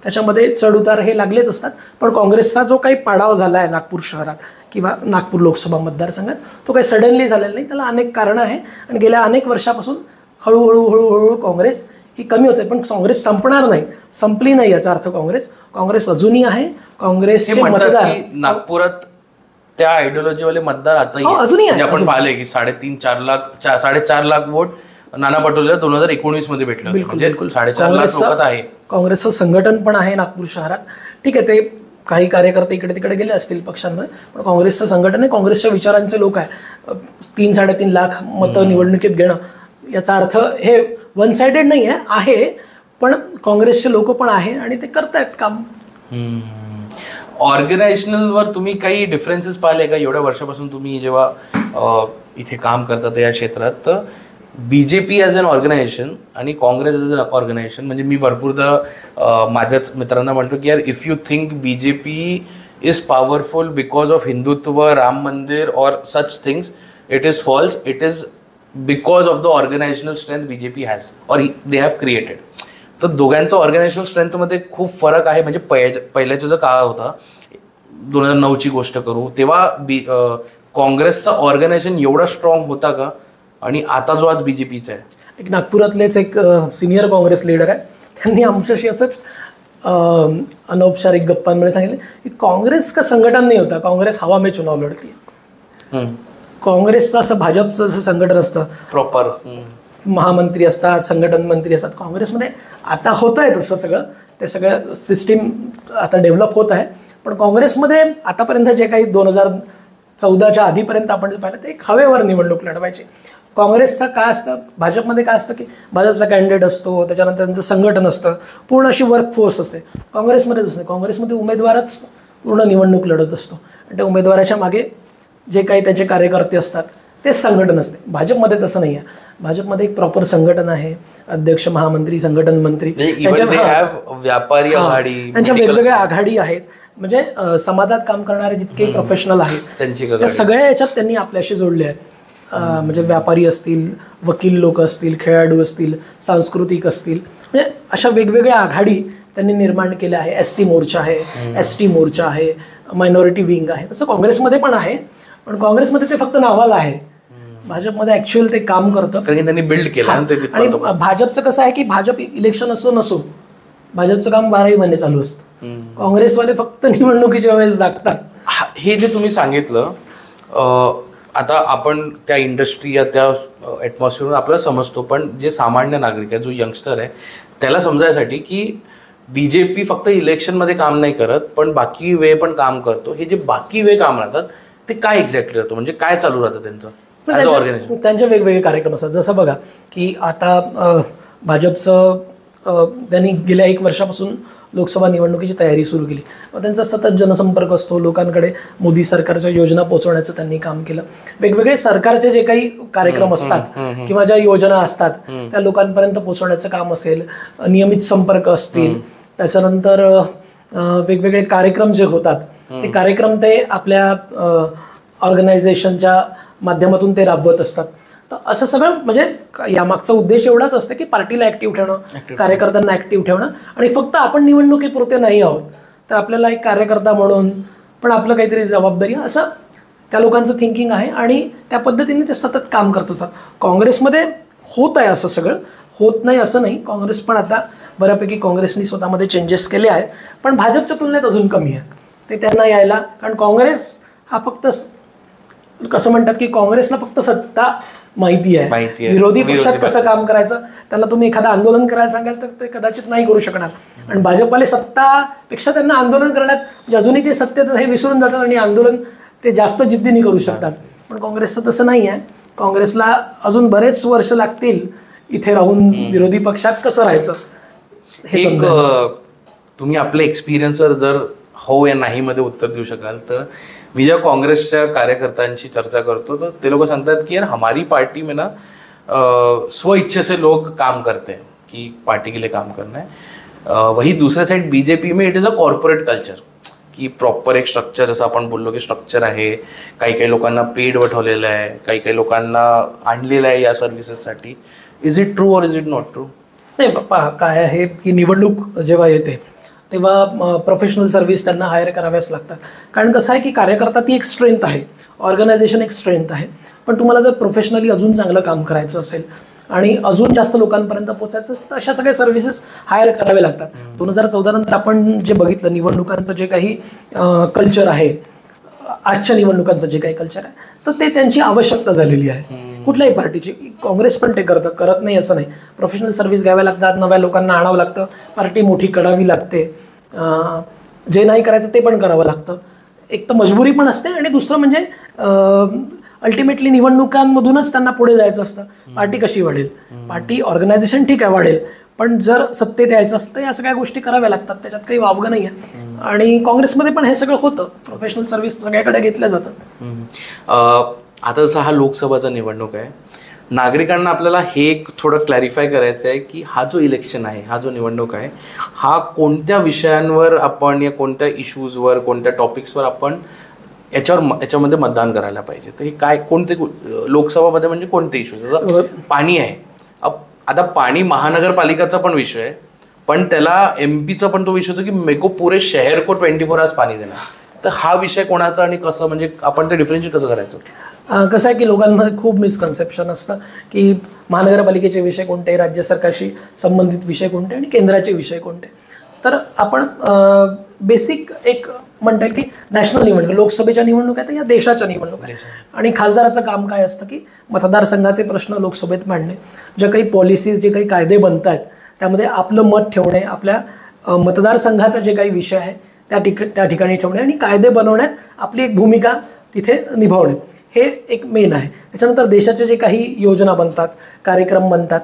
त्याच्यामध्ये चढ उतार हे लागलेच असतात. पण काँग्रेसचा जो काही पाडाव झाला आहे नागपूर शहरात किंवा नागपूर लोकसभा मतदारसंघात, तो काही सडनली झालेला नाही. त्याला अनेक कारणं आहे आणि गेल्या अनेक वर्षापासून हळूहळू काँग्रेस ही कमी होते. पण काँग्रेस संपणार नाही, संपली नाही याचा अर्थ काँग्रेस अजूनही आहे. काँग्रेसचे मतदार नागपुरात त्या आयडिओलॉजीवाले मतदार आताही अजूनही आहे. आपण पाहिले की 3.5-4 लाख 4.5 लाख वोट नाना पटोले 2019 मध्ये भेटलं. बिलकुल 4.5 लाख लोकात आहे. काँग्रेसचं संघटन पण आहे नागपूर शहरात. ठीक आहे, ते काही कार्यकर्ते इकडे तिकडे गेले असतील पक्षांमध्ये, पण काँग्रेसचं संघटन आहे. काँग्रेसच्या विचारांचे लोक आहे. 3-3.5 लाख मतं निवडणुकीत घेणं याचा अर्थ हे वन साइडेड नाही आहे. पण काँग्रेसचे लोक पण आहे आणि ते करतायत काम. ऑर्गनायझेशनलवर तुम्ही काही डिफरन्सेस पाहिले का? एवढ्या वर्षापासून तुम्ही जेव्हा इथे काम करतात या क्षेत्रात, तर BJP ॲज अन ऑर्गनायझेशन आणि काँग्रेस ॲज अन ऑर्गनायझेशन, म्हणजे मी भरपूरदा माझ्याच मित्रांना म्हणतो की यार, if you think BJP is powerful because of Hindutva, Ram Mandir और such things, it is false. It is because of the organisational strength BJP has और दे हॅव क्रिएटेड. तर दोघांचं ऑर्गनायझेशनल स्ट्रेंथमध्ये खूप फरक आहे. म्हणजे पहिल्याचा जो काळ होता, 2009ची गोष्ट करू, तेव्हा काँग्रेसचं ऑर्गनायझेशन एवढा स्ट्रॉंग होता का? आणि आता जो आज BJPचा आहे. एक नागपुरातलेच एक सिनियर काँग्रेस लीडर आहे, त्यांनी आमच्याशी असंच अनौपचारिक गप्पांमध्ये सांगितलं की काँग्रेस का संघटन नाही होता, काँग्रेस हवा में चुनाव लढती. काँग्रेसचं असं भाजपचं जसं संघटन असतं, प्रॉपर महामंत्री असतात, संघटन मंत्री असतात, काँग्रेसमध्ये आता होत आहे तसं सगळं. ते सगळं सिस्टीम आता डेव्हलप होत आहे. पण काँग्रेसमध्ये आतापर्यंत जे काही 2014च्या आधीपर्यंत आपण पाहिलं ते एक हवेवर निवडणूक लढवायची. काँग्रेसचं काय असतं, भाजपमध्ये काय असतं की भाजपचा कॅन्डिडेट असतो, त्याच्यानंतर त्यांचं संघटन असतं, पूर्ण अशी वर्कफोर्स असते. काँग्रेसमध्येच असते. काँग्रेसमध्ये उमेदवारच पूर्ण निवडणूक लढत असतो आणि त्या उमेदवाराच्या मागे जे काही त्याचे कार्यकर्ते असतात तेच संघटन असते. भाजपमध्ये तसं नाही आहे. भाजपमध्ये एक प्रॉपर संघटन आहे, अध्यक्ष, महामंत्री, संघटन मंत्री, व्यापारी आघाडी, त्यांच्या वेगवेगळ्या आघाडी आहेत. म्हणजे समाजात काम करणारे जितके प्रोफेशनल आहेत सगळ्या याच्यात त्यांनी आपल्याशी जोडले आहेत. म्हणजे व्यापारी असतील, वकील लोक असतील, खेळाडू असतील, सांस्कृतिक असतील, म्हणजे अशा वेगवेगळ्या आघाडी त्यांनी निर्माण केल्या आहे. SC मोर्चा आहे, ST मोर्चा आहे, मायनॉरिटी विंग आहे. तसं काँग्रेसमध्ये पण आहे. पण काँग्रेसमध्ये ते फक्त नावाला आहे. भाजपमध्ये ऍक्च्युअल ते काम करतं, कारण की त्यांनी बिल्ड केलं आणि भाजपचं कसं आहे की भाजप इलेक्शन असो नसो भाजपचं काम 12ही महिने चालू असतं. काँग्रेसवाले फक्त निवडणुकीच्या वेळेस जागतात. हे जे तुम्ही सांगितलं, आता आपण त्या इंडस्ट्री या त्या ॲटमॉस्फिअरवर आपल्याला समजतो, पण जे सामान्य नागरिक आहे, जो यंगस्टर आहे, त्याला समजायसाठी की बीजेपी फक्त इलेक्शनमध्ये काम नाही करत पण बाकी वेळ पण काम करतो. हे जे बाकी वेळ काम राहतात ते काय एक्झॅक्टली राहतं, म्हणजे काय चालू राहतं त्यांचं ऑर्गनायझेशन? त्यांचे वेगवेगळे कार्यक्रम असतात. जसं बघा की आता भाजपचं त्यांनी गेल्या 1 वर्षापासून लोकसभा निवडणुकीची तयारी सुरू केली. त्यांचा सतत जनसंपर्क असतो, लोकांकडे मोदी सरकारच्या योजना पोहोचवण्याचं त्यांनी काम केलं. वेगवेगळे सरकारचे जे काही कार्यक्रम असतात किंवा ज्या योजना असतात त्या लोकांपर्यंत पोहोचवण्याचं काम असेल, नियमित संपर्क असतील, त्याच्यानंतर वेगवेगळे कार्यक्रम जे होतात ते कार्यक्रम ते आपल्या ऑर्गनायझेशनच्या माध्यमातून ते राबवत असतात. तर असं सगळं म्हणजे यामागचा उद्देश एवढाच असतं की पार्टीला ऍक्टिव्ह ठेवणं, कार्यकर्त्यांना ऍक्टिव्ह ठेवणं, आणि फक्त आपण निवडणुकीपुरते नाही आहोत तर आपल्याला एक कार्यकर्ता म्हणून पण आपलं काहीतरी जबाबदारी, असं त्या लोकांचं थिंकिंग आहे आणि त्या पद्धतीने ते सतत काम करत असतात. काँग्रेसमध्ये होत आहे असं सगळं, होत नाही असं नाही. काँग्रेस पण आता बऱ्यापैकी काँग्रेसनी स्वतःमध्ये चेंजेस केले आहेत, पण भाजपच्या तुलनेत अजून कमी आहे ते त्यांना यायला. कारण काँग्रेस हा फक्त कसं म्हणतात की काँग्रेसला फक्त सत्ता माहिती आहे, विरोधी पक्षात कसं काम करायचं त्यांना तुम्ही एखादं आंदोलन करायला सांगाल तर ते कदाचित नाही करू शकणार. आणि भाजपवाले सत्तापेक्षा त्यांना आंदोलन करण्यात म्हणजे अजूनही ते सत्तेत हे विसरून जातात आणि आंदोलन ते जास्त जिद्दीने करू शकतात. पण काँग्रेसचं तसं नाही आहे. काँग्रेसला अजून बरेच वर्ष लागतील इथे राहून विरोधी पक्षात कसं राहायचं हे. तुम्ही आपल्या एक्सपिरियन्सवर जर हो या नाही मध्ये उत्तर देऊ शकाल तर, मी जेव्हा काँग्रेसच्या कार्यकर्त्यांशी चर्चा करतो तर ते लोग सांगतात की यार हमारी पार्टी में ना स्व इच्छे से लोग काम करते हैं कि पार्टी के लिए काम करना है. वही दूसऱ्या साइड बीजेपी में it is a corporate culture की प्रॉपर एक स्ट्रक्चर, जसं आपण बोललो की स्ट्रक्चर आहे, काही काही लोकांना पेड वठवलेलं आहे, काही काही लोकांना आणलेलं आहे या सर्व्हिसेससाठी. इज इट ट्रू और इज इट नॉट ट्रू? नाही पप्पा, काय आहे की निवडणूक जेव्हा येते तेव्हा प्रोफेशनल सर्व्हिस त्यांना हायर कराव्याच लागतात. कारण कसं आहे की कार्यकर्ता ती एक स्ट्रेंथ आहे, ऑर्गनायझेशन एक स्ट्रेंथ आहे, पण तुम्हाला जर प्रोफेशनली अजून चांगलं काम करायचं असेल आणि अजून जास्त लोकांपर्यंत पोहोचायचं असेल तर अशा सगळ्या सर्व्हिसेस हायर करावे लागतात. 2014 नंतर आपण जे बघितलं निवडणुकांचं जे काही कल्चर आहे, आजच्या निवडणुकांचं जे काही कल्चर आहे, तर ते त्यांची आवश्यकता झालेली आहे कुठल्याही पार्टीची. काँग्रेस पण ते करत नाही असं नाही. प्रोफेशनल सर्व्हिस घ्याव्या लागतात, नव्या लोकांना आणावं लागतं, पार्टी मोठी करावी लागते, जे नाही करायचं ते पण करावं लागतं. एक तर मजबुरी पण असते आणि दुसरं म्हणजे अल्टिमेटली निवडणुकांमधूनच त्यांना पुढे जायचं असतं. पार्टी कशी वाढेल, पार्टी ऑर्गनायझेशन ठीक आहे वाढेल, पण जर सत्तेत यायचं असतं तर या सगळ्या गोष्टी कराव्या लागतात, त्याच्यात काही वावगं नाही आहे. आणि काँग्रेसमध्ये पण हे सगळं होतं, प्रोफेशनल सर्व्हिस सगळ्याकडे घेतल्या जातात. आता जसं हा लोकसभाचा निवडणूक आहे, नागरिकांना आपल्याला हे एक थोडं क्लॅरिफाय करायचं आहे की हा जो इलेक्शन आहे, हा जो निवडणूक आहे, हा कोणत्या विषयांवर आपण या कोणत्या इश्यूजवर, कोणत्या टॉपिक्सवर आपण याच्यामध्ये मतदान करायला पाहिजे. तर हे काय, कोणते लोकसभामध्ये म्हणजे कोणते इश्यूज? जसं पाणी आहे, आता पाणी महानगरपालिकाचा पण विषय आहे, पण त्याला एमपीचा पण तो विषय होतो की मेको पुरे शहर को 24 आवर्स पाणी देणार. तर हा विषय कोणाचा आणि कसं, म्हणजे आपण ते डिफरन्शिएट कसं करायचं? कसं आहे की लोकांमध्ये खूप मिसकन्सेप्शन असतं की महानगरपालिकेचे विषय कोणते, राज्य सरकारशी संबंधित विषय कोणते आणि केंद्राचे विषय कोणते. तर आपण बेसिक एक म्हणता येईल की नॅशनल निवडणूक, लोकसभेच्या निवडणूक आहे तर या देशाच्या निवडणूक आहे. आणि खासदाराचं काम काय असतं की मतदारसंघाचे प्रश्न लोकसभेत मांडणे, ज्या काही पॉलिसीज, जे काही कायदे बनत आहेत त्यामध्ये आपलं मत ठेवणे, आपल्या मतदारसंघाचा जे काही विषय आहे त्या ठिकाणी ठेवणे आणि कायदे बनवण्यात आपली एक भूमिका तिथे निभावणे, हे एक मेन आहे. त्याच्यानंतर देशाचे जे काही योजना बनतात, कार्यक्रम बनतात,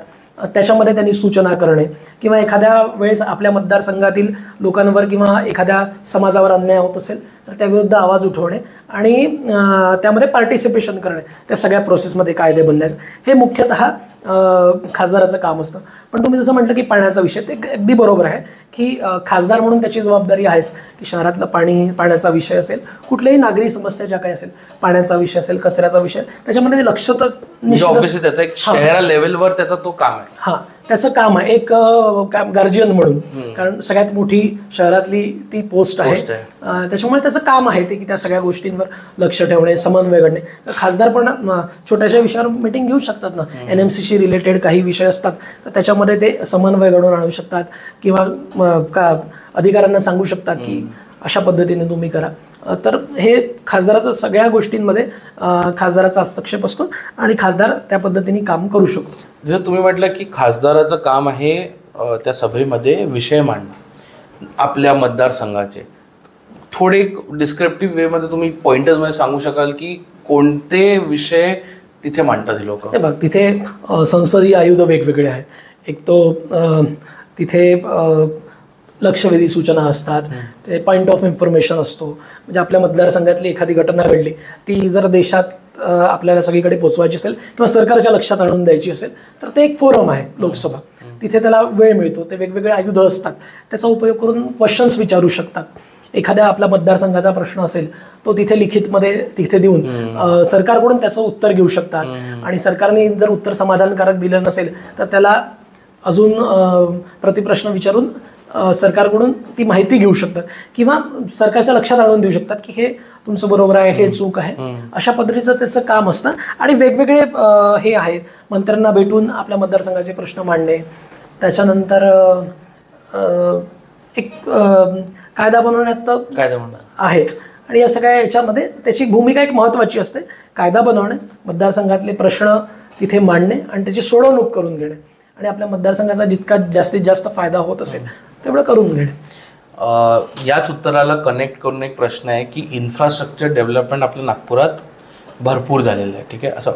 त्याच्यामध्ये त्यांनी सूचना करणे किंवा एखाद्या वेळेस आपल्या मतदारसंघातील लोकांवर किंवा एखाद्या समाजावर अन्याय होत असेल तर त्याविरुद्ध आवाज उठवणे आणि त्यामध्ये पार्टिसिपेशन करणे, त्या सगळ्या प्रोसेसमध्ये कायदे बनण्याचं, हे मुख्यतः खासदाराचं काम असतं. पण तुम्ही जसं म्हटलं की पाण्याचा विषय, ते अगदी बरोबर आहे की खासदार म्हणून त्याची जबाबदारी आहेच की शहरातलं पाण्याचा विषय असेल, कुठल्याही नागरी समस्या ज्या काही असेल, पाण्याचा विषय असेल, कचऱ्याचा विषय, त्याच्यामध्ये लक्ष तर त्याचा एक शहरा लेवलवर त्याचा तो काम आहे. हां, त्याचं काम आहे एक गार्जियन म्हणून, कारण सगळ्यात मोठी शहरातली ती पोस्ट आहे. त्याच्यामुळे त्याचं काम आहे ते की त्या सगळ्या गोष्टींवर लक्ष ठेवणे, समन्वय करणे. खासदार पण छोट्याशा विषयावर मीटिंग घेऊ शकतात ना, NMCशी रिलेटेड काही विषय असतात तर त्याच्यामध्ये ते समन्वय घडवून आणू शकतात किंवा अधिकाऱ्यांना सांगू शकतात की अशा पद्धतीने तुम्ही करा. तर हे खासदाराचं सगळ्या गोष्टींमध्ये खासदाराचा हस्तक्षेप असतो आणि खासदार त्या पद्धतीने काम करू शकतो. जसं तुम्ही म्हटलं की खासदाराचं काम आहे त्या सभेमध्ये विषय मांडणं आपल्या मतदारसंघाचे. थोडे डिस्क्रिप्टिव्ह वेमध्ये तुम्ही पॉइंटर्समध्ये सांगू शकाल की कोणते विषय तिथे मांडतात हे लोक? बघ, तिथे संसदीय आयुध वेगवेगळे आहेत. एक तो तिथे लक्षवेधी सूचना असतात, ते पॉईंट ऑफ इन्फॉर्मेशन असतो. म्हणजे आपल्या मतदारसंघातली एखादी घटना घडली ती जर देशात आपल्याला सगळीकडे पोचवायची असेल किंवा सरकारच्या लक्षात आणून द्यायची असेल तर ते एक फोरम आहे लोकसभा. तिथे त्याला वेळ मिळतो, ते वेगवेगळे आयुध असतात, त्याचा उपयोग करून क्वेश्चन्स विचारू शकतात. एखाद्या आपल्या मतदारसंघाचा प्रश्न असेल तो तिथे लिखितमध्ये तिथे देऊन सरकारकडून त्याचं उत्तर घेऊ शकतात आणि सरकारने जर उत्तर समाधानकारक दिलं नसेल तर त्याला अजून प्रतिप्रश्न विचारून सरकारकडून ती माहिती घेऊ शकतात किंवा सरकारच्या लक्षात आणून देऊ शकतात की हे तुमचं बरोबर आहे, हे चूक आहे. अशा पद्धतीचं त्याचं काम असतं. आणि वेगवेगळे हे आहेत, मंत्र्यांना भेटून आपल्या मतदारसंघाचे प्रश्न मांडणे, त्याच्यानंतर एक कायदा बनवण्यात आहेच. आणि या सगळ्या याच्यामध्ये त्याची भूमिका एक महत्त्वाची असते. कायदा बनवणे, मतदारसंघातले प्रश्न तिथे मांडणे आणि त्याची सोडवणूक करून घेणे आणि आपल्या मतदारसंघाचा जितका जास्तीत जास्त फायदा होत असेल तेवढं करून घेणे. याच उत्तराला कनेक्ट करून एक प्रश्न आहे की इन्फ्रास्ट्रक्चर डेव्हलपमेंट आपल्या नागपुरात भरपूर झालेलं आहे, ठीक आहे. असं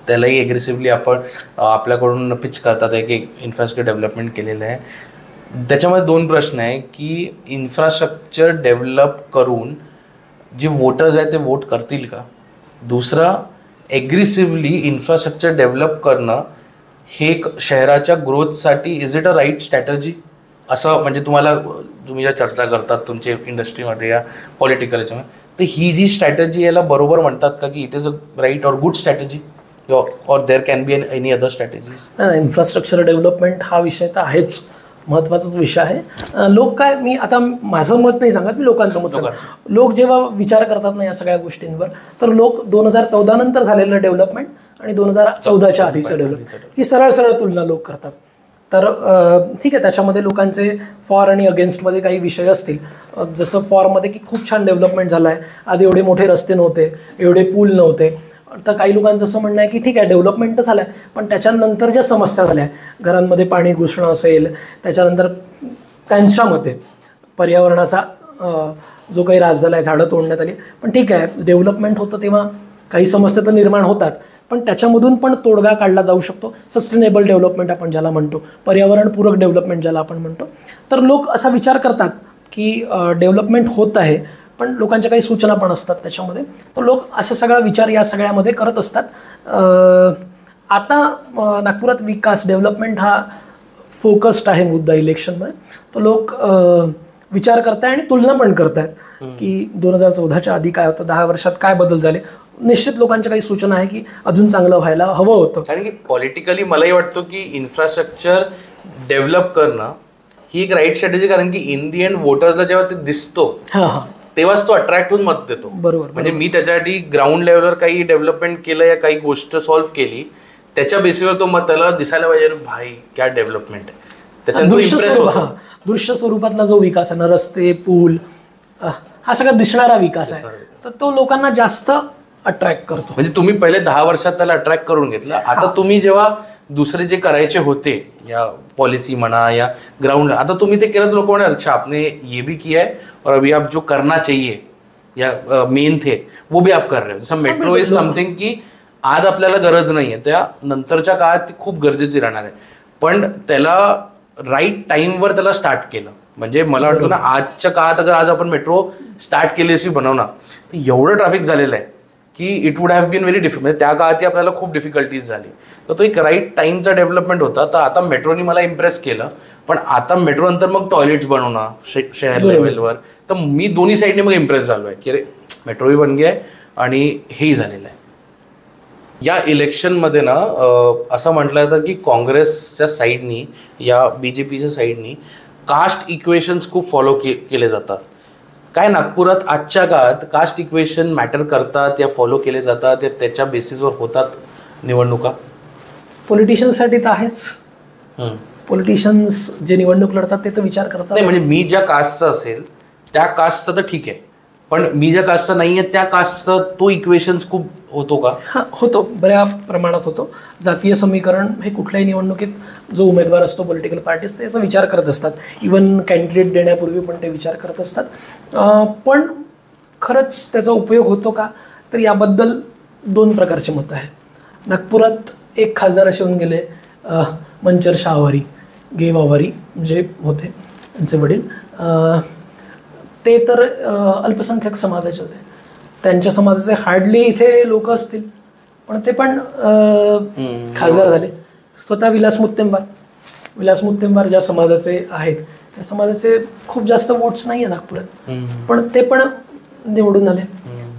त्यालाही ॲग्रेसिव्हली आपण आपल्याकडून पिच करतात आहे की इन्फ्रास्ट्रक्चर डेव्हलपमेंट केलेलं आहे. त्याच्यामध्ये दोन प्रश्न आहे की इन्फ्रास्ट्रक्चर डेव्हलप करून जे वोटर्स आहेत ते वोट करतील का. दुसरा, ॲग्रेसिव्हली इन्फ्रास्ट्रक्चर डेव्हलप करणं हे एक शहराच्या ग्रोथसाठी is it a right strategy असं, म्हणजे तुम्ही ज्या चर्चा करतात तुमच्या इंडस्ट्रीमध्ये या पॉलिटिकल याच्यामध्ये, तर ही जी स्ट्रॅटर्जी याला बरोबर म्हणतात का की it is a right or good strategy or there can be any other strategies? Infrastructure development हा विषय तर आहेच, महत्त्वाचाच विषय आहे. लोक काय, मी आता माझं मत नाही सांगत, मी लोकांचं मत सांगत. लोक जेव्हा विचार करतात ना या सगळ्या गोष्टींवर तर लोक 2014 नंतर झालेलं डेव्हलपमेंट आणि 2014च्या आधीचं डेव्हलपमेंट ही सरळ सरळ तुलना लोक करतात. तर ठीक आहे, त्याच्यामध्ये लोकांचे फॉर आणि अगेन्स्टमध्ये काही विषय असतील. जसं फॉरमध्ये की खूप छान डेव्हलपमेंट झालं आहे, आधी एवढे मोठे रस्ते नव्हते, एवढे पूल नव्हते. तर काही लोकांचं असं म्हणणं आहे की ठीक आहे डेव्हलपमेंट तर झालं आहे पण त्याच्यानंतर ज्या समस्या झाल्या, घरांमध्ये पाणी घुसणं असेल, त्याच्यानंतर त्यांच्या मते पर्यावरणाचा जो काही ऱ्हास झाला आहे, झाडं तोडण्यात आली, पण ठीक आहे डेव्हलपमेंट होतं तेव्हा काही समस्या तर निर्माण होतात पण त्याच्यामधून पण तोडगा काढला जाऊ शकतो. सस्टेनेबल डेव्हलपमेंट आपण ज्याला म्हणतो, पर्यावरणपूरक डेव्हलपमेंट ज्याला आपण म्हणतो. तर लोक असा विचार करतात की डेव्हलपमेंट होत आहे पण लोकांच्या काही सूचना पण असतात त्याच्यामध्ये. तर लोक असा सगळा विचार या सगळ्यामध्ये करत असतात. आता नागपुरात विकास डेव्हलपमेंट हा फोकस्ड आहे मुद्दा इलेक्शनमध्ये. तर लोक विचार करताय आणि तुलना पण करतायत की 2014च्या आधी काय होतं, 10 वर्षात काय बदल झाले. निश्चित लोकांच्या काही सूचना आहे की अजून चांगलं व्हायला हवं होतं. कारण की पॉलिटिकली मलाही वाटतं की इन्फ्रास्ट्रक्चर डेव्हलप करणं ही एक राईट स्ट्रॅटेजी, कारण की इन दी एंड वोटर्सला जेव्हा ते दिसतो तेव्हाच तो अट्रॅक्ट होऊन मत देतो. बरोबर. म्हणजे मी त्याच्यासाठी ग्राउंड लेवलवर काही डेव्हलपमेंट केलं या काही गोष्ट सॉल्व्ह केली त्याच्या बेसिसवर तो मत त्याला दिसायला पाहिजे भाई क्या डेव्हलपमेंट आहे, त्याच्यात इम्प्रेस होतो. दृश्य स्वरूपातला जो विकास आहे ना, रस्ते पूल, हा सगळा दिसणारा विकास आहे, तर तो लोकांना जास्त अट्रॅक्ट करतो. म्हणजे तुम्ही पहिले 10 वर्षात त्याला अट्रॅक्ट करून घेतलं. आता तुम्ही जेव्हा दुसरे जे करायचे होते या पॉलिसी म्हणा या ग्राउंड, आता तुम्ही ते केलं तर लोक म्हणे अच्छा आपने ये भी किया है और अभी आप जो करना चाहिए या मेन थे वो भी आप कर रहे हो. जसं मेट्रो इज समथिंग की आज आपल्याला गरज नाही आहे, त्या नंतरच्या काळात ती खूप गरजेची राहणार आहे, पण त्याला राईट टाईमवर त्याला स्टार्ट केलं. म्हणजे मला वाटतं ना आजच्या काळात अगर आज आपण मेट्रो स्टार्ट केली अशी बनवणार तर एवढं ट्रॅफिक झालेलं आहे की it would have been very difficult. म्हणजे त्या काळात आपल्याला खूप डिफिकल्टीज झाली. तर तो एक राईट टाईमचा डेव्हलपमेंट होता. तर आता मेट्रोनी मला इम्प्रेस केलं, पण आता मेट्रो नंतर मग टॉयलेट्स बनवणं शहर लेवलवर, तर मी दोन्ही साईडने मग इम्प्रेस झालो आहे की अरे मेट्रोही बन गया आहे आणि हेही झालेलं आहे. या इलेक्शनमध्ये ना असं म्हटलं जातं की काँग्रेसच्या साईडनी या BJPच्या साईडनी कास्ट इक्वेशन्स खूप फॉलो केले जातात. काय नागपुरात आजच्या काळात कास्ट इक्वेशन मॅटर करतात या फॉलो केले जातात या त्याच्या बेसिसवर होतात निवडणुका? पॉलिटिशियन्ससाठी तर आहेच. पॉलिटिशियन्स जे निवडणूक लढतात ते तर विचार करतात. नाही म्हणजे मी ज्या कास्टचा असेल त्या कास्टचं तर ठीक आहे, पण मी ज्या कास्टचा नाही आहे त्या कास्टचा तो इक्वेशन्स खूप होतो का? हां, होतो, बऱ्या प्रमाणात होतो. जातीय समीकरण हे कुठल्याही निवडणुकीत जो उमेदवार असतो पॉलिटिकल पार्टीज त्याचा विचार करत असतात. इवन कॅन्डिडेट देण्यापूर्वी पण ते विचार करत असतात. पण खरंच त्याचा उपयोग होतो का, तर याबद्दल दोन प्रकारचे मतं आहेत. नागपुरात एक खासदार असे होऊन गेले, मंचर शाहवारी, गेवावारी जे होते त्यांचे वडील, ते तर अल्पसंख्याक समाजाचे होते. त्यांच्या समाजाचे हार्डली इथे लोक असतील, पण ते पण खासदार झाले. स्वतः विलास मुत्तेमवार ज्या समाजाचे आहेत त्या समाजाचे खूप जास्त वोट्स नाही आहे नागपुरात, पण ते पण निवडून आले.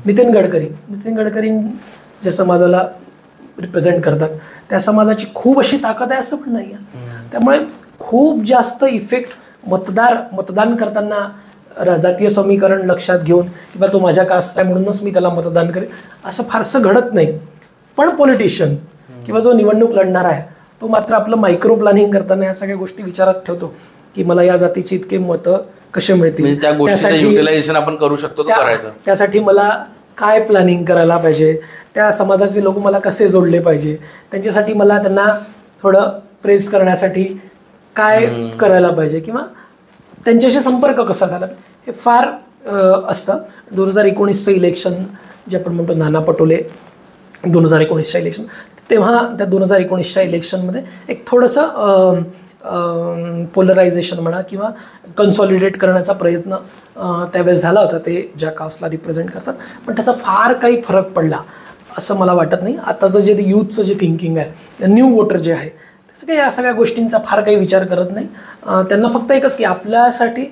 नितीन गडकरी ज्या समाजाला रिप्रेझेंट करतात त्या समाजाची खूप अशी ताकद आहे असं पण नाही आहे. त्यामुळे खूप जास्त इफेक्ट मतदान करताना जातीय समीकरण लक्षात घेऊन किंवा तो माझ्या कास्ट आहे म्हणूनच मी त्याला मतदान करेन असं फारसं घडत नाही. पण पॉलिटिशियन किंवा जो निवडणूक लढणार आहे तो मात्र आपलं मायक्रो प्लॅनिंग करताना या सगळ्या गोष्टी विचारात ठेवतो की मला या जातीची इतके मतं कसे मिळतील, युटिलायझेशन आपण करू शकतो करायचं, त्यासाठी मला काय प्लॅनिंग करायला पाहिजे, त्या समाजाचे लोक मला कसे जोडले पाहिजे, त्यांच्यासाठी मला त्यांना थोडं प्रेस करण्यासाठी काय करायला पाहिजे किंवा त्यांच्याशी संपर्क कसा झाला हे फार असतं. 2019चं इलेक्शन जे आपण म्हणतो नाना पटोले 2019च्या इलेक्शन, तेव्हा त्या 2019च्या इलेक्शनमध्ये एक थोडंसं पोलरायझेशन म्हणा किंवा कन्सॉलिडेट करण्याचा प्रयत्न त्यावेळेस झाला होता ते ज्या कास्टला रिप्रेझेंट करतात, पण त्याचा फार काही फरक पडला असं मला वाटत नाही. आताचं जे यूथचं जे थिंकिंग आहे, न्यू वोटर जे आहे तसं काही या सगळ्या गोष्टींचा फार काही विचार करत नाही. त्यांना फक्त एकच की आपल्यासाठी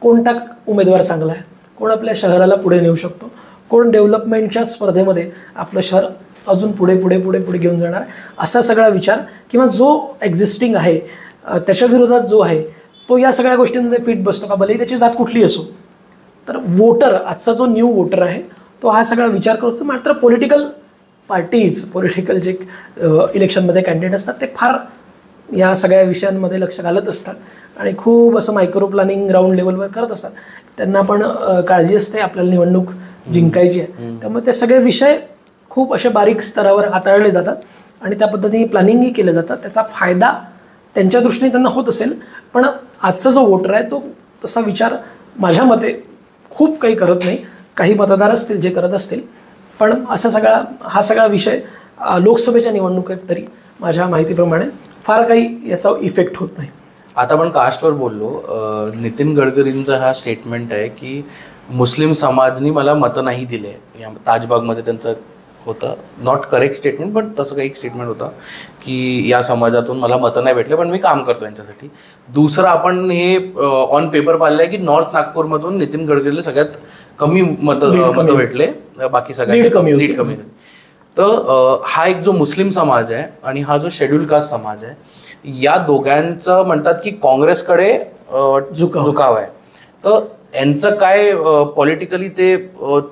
कोणता उमेदवार चांगला आहे, कोण आपल्या शहराला पुढे नेऊ शकतो, कोण डेव्हलपमेंटच्या स्पर्धेमध्ये आपलं शहर अजून पुढे घेऊन जाणार असा सगळा विचार किंवा जो एक्झिस्टिंग आहे त्याच्या विरोधात जो आहे तो या सगळ्या गोष्टींमध्ये फिट बसतो का, भलेही त्याची जात कुठली असो. तर वोटर, आजचा जो न्यू वोटर आहे तो हा सगळा विचार करतो. मात्र पॉलिटिकल जे इलेक्शनमध्ये कॅन्डिडेट असतात ते फार या सगळ्या विषयांमध्ये लक्ष घालत असतात आणि खूप असं मायक्रो प्लॅनिंग ग्राउंड लेवलवर करत असतात. त्यांना पण काळजी असते आपल्याला निवडणूक जिंकायची आहे, त्यामुळे ते सगळे विषय खूप असे बारीक स्तरावर हाताळले जातात आणि त्या पद्धतीने प्लॅनिंगही केले जातात. त्याचा फायदा त्यांच्या दृष्टीने त्यांना होत असेल, पण आजचा जो वोटर आहे तो तसा विचार माझ्या मते खूप काही करत नाही. काही मतदार असतील जे करत असतील, पण हा सगळा विषय लोकसभेच्या निवडणुकीत तरी माझ्या माहितीप्रमाणे फार काही याचा इफेक्ट होत नाही. आता आपण कास्टवर बोललो, नितीन गडकरींचा हा स्टेटमेंट आहे की मुस्लिम समाजनी मला मतं नाही दिले. या ताजबागमध्ये त्यांचं होतं, नॉट करेक्ट स्टेटमेंट पण तसं काही स्टेटमेंट होतं की या समाजातून मला मतं नाही भेटले पण मी काम करतो यांच्यासाठी. दुसरं आपण हे ऑन पेपर पाहिलं आहे की नॉर्थ नागपूरमधून नितीन गडकरीला सगळ्यात कमी मतं भेटले, बाकी सगळ्यात लीड कमी. तर हा एक जो मुस्लिम समाज आहे आणि हा जो शेड्यूल कास्ट समाज आहे, या दोघांचं म्हणतात की काँग्रेसकडे झुकाव आहे. तर यांचं काय पॉलिटिकली ते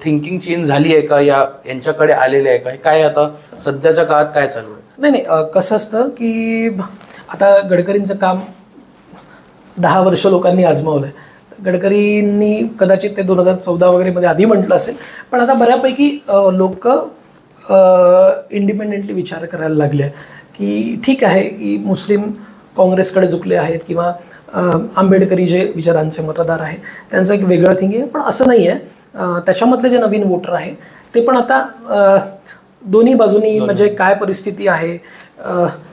थिंकिंग चेंज झाली आहे का, यांच्याकडे आलेले आहे का, काय आता सध्याच्या काळात काय चालू आहे? नाही, कसं असतं की आता गडकरींचं काम 10 वर्ष लोकांनी आजमावलं आहे. गडकरींनी कदाचित ते 2014 वगैरे मध्ये आधी म्हटलं असेल, पण आता बऱ्यापैकी लोक इंडिपेंडेंटली विचार करायला लागले की ठीक आहे की मुस्लिम काँग्रेसकडे झुकले आहेत किंवा आंबेडकरी जे विचारांचे मतदार आहे त्यांचं एक वेगळं थिंकिंग आहे, पण असं नाही आहे. त्याच्यामधले जे नवीन वोटर आहे ते पण आता दोन्ही बाजूनी म्हणजे काय परिस्थिती आहे,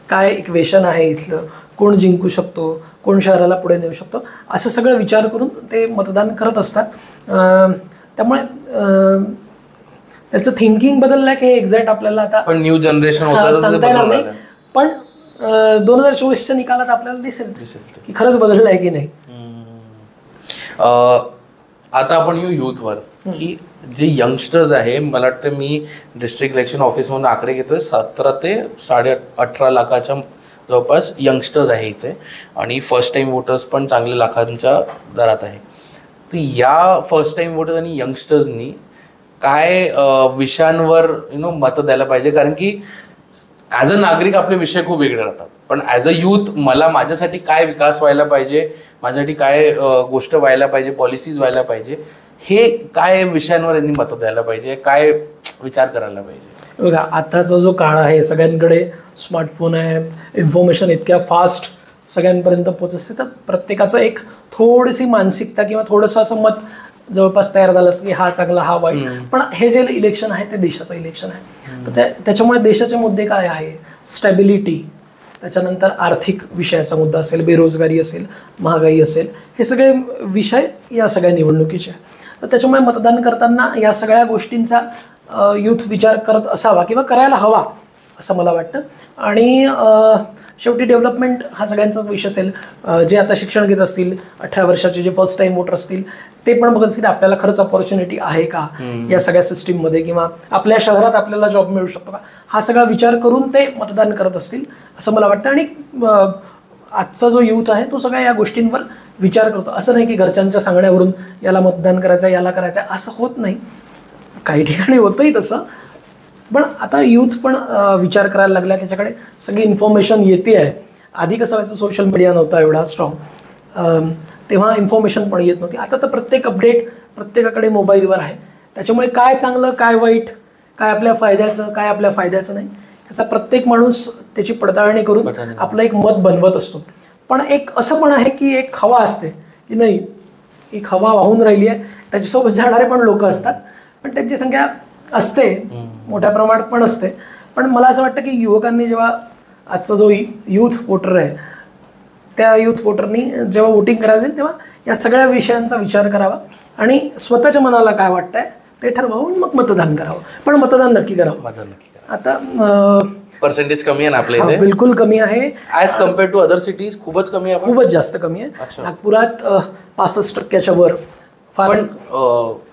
काय इक्वेशन आहे इथलं, कोण जिंकू शकतो, कोण शहराला पुढे नेऊ शकतो, असं सगळं विचार करून ते मतदान करत असतात. त्यामुळे त्याचं थिंकिंग बदललं आहे की हे एक्झॅक्ट आपल्याला आता पण न्यू जनरेशन सांगता येणार नाही, पण 2024च्या निकालात आपल्याला दिसेल की खरंच बदललं आहे की नाही. आता आपण येऊ युथवर की जे यंगस्टर्स आहे, मला वाटतं मी डिस्ट्रिक्ट इलेक्शन ऑफिसमधून आकडे घेतोय, 17 ते 18.5 लाखाच्या जवळपास यंगस्टर्स आहे इथे, आणि फर्स्ट टाईम वोटर्स पण चांगले लाखांच्या दरात आहे. तर या फर्स्ट टाईम वोटर्स आणि यंगस्टर्सनी काय विषयांवर मतं द्यायला पाहिजे? कारण की ॲज अ नागरिक आपले विषय खूप वेगळे राहतात, पण ॲज अ यूथ मला माझ्यासाठी काय विकास व्हायला पाहिजे, माझ्यासाठी काय गोष्ट व्हायला पाहिजे, पॉलिसीज व्हायला पाहिजे, हे काय विषयांवर यांनी मतं द्यायला पाहिजे, काय विचार करायला पाहिजे? बघा, आताचा जो काळ आहे, सगळ्यांकडे स्मार्टफोन आहे, इन्फॉर्मेशन इतक्या फास्ट सगळ्यांपर्यंत पोहोचते, तर प्रत्येकाचं एक थोडीशी मानसिकता किंवा थोडंसं असं मत जवळपास तयार झालं असतं की हा चांगला, हा वाईट. पण हे जे इलेक्शन आहे ते देशाचं इलेक्शन आहे, तर त्याच्यामुळे देशाचे मुद्दे काय आहे, स्टॅबिलिटी, त्याच्यानंतर आर्थिक विषयाचा मुद्दा असेल, बेरोजगारी असेल, महागाई असेल, हे सगळे विषय या सगळ्या निवडणुकीचे आहे. तर त्याच्यामुळे मतदान करताना या सगळ्या गोष्टींचा यूथ विचार करत असावा किंवा करायला हवा असं मला वाटतं. आणि शेवटी डेव्हलपमेंट हा सगळ्यांचाच विषय असेल. जे आता शिक्षण घेत असतील, 18 वर्षाचे जे फर्स्ट टाईम वोटर असतील, ते पण बघत असतील आपल्याला खरंच अपॉर्च्युनिटी आहे का या सगळ्या सिस्टीममध्ये, किंवा आपल्या शहरात आपल्याला जॉब मिळू शकतो का, हा सगळा विचार करून ते मतदान करत असतील असं मला वाटतं. आणि आजचा जो यूथ आहे तो सगळ्या या गोष्टींवर विचार करतो. असं नाही की घरच्यांच्या सांगण्यावरून याला मतदान करायचं, याला करायचं, असं होत नाही. काही ठिकाणी होतंही तसं, पण आता यूथ पण विचार करायला लागला, त्याच्याकडे सगळी इन्फॉर्मेशन येते आहे. आधी कसं व्हायचं, सोशल मीडिया नव्हता एवढा स्ट्रॉंग, तेव्हा इन्फॉर्मेशन पण येत नव्हती. आता तर प्रत्येक अपडेट प्रत्येकाकडे मोबाईलवर आहे, त्याच्यामुळे काय चांगलं, काय वाईट, काय आपल्या फायद्याचं, काय आपल्या फायद्याचं नाही, त्याचा प्रत्येक माणूस त्याची पडताळणी करून आपलं एक मत बनवत असतो. पण एक असं पण आहे की एक हवा असते की नाही, एक हवा वाहून राहिली आहे, त्याच्यासोबत जाणारे पण लोक असतात, पण त्यांची संख्या असते, मोठ्या प्रमाणात पण असते. पण मला असं वाटतं की युवकांनी जेव्हा आजचा जो यूथ वोटर आहे, त्या यूथ वोटरनी जेव्हा वोटिंग करायला जाईल तेव्हा या सगळ्या विषयांचा विचार करावा आणि स्वतःच्या मनाला काय वाटतंय ते ठरवावं, मग मतदान करावं. पण मतदान नक्की करावं. आता पर्सेंटेज कमी आहे ना आपल्या इथे, बिलकुल कमी आहे as compared to other cities, खूपच कमी आहे, खूपच जास्त कमी आहे. नागपुरात 65% वर. पण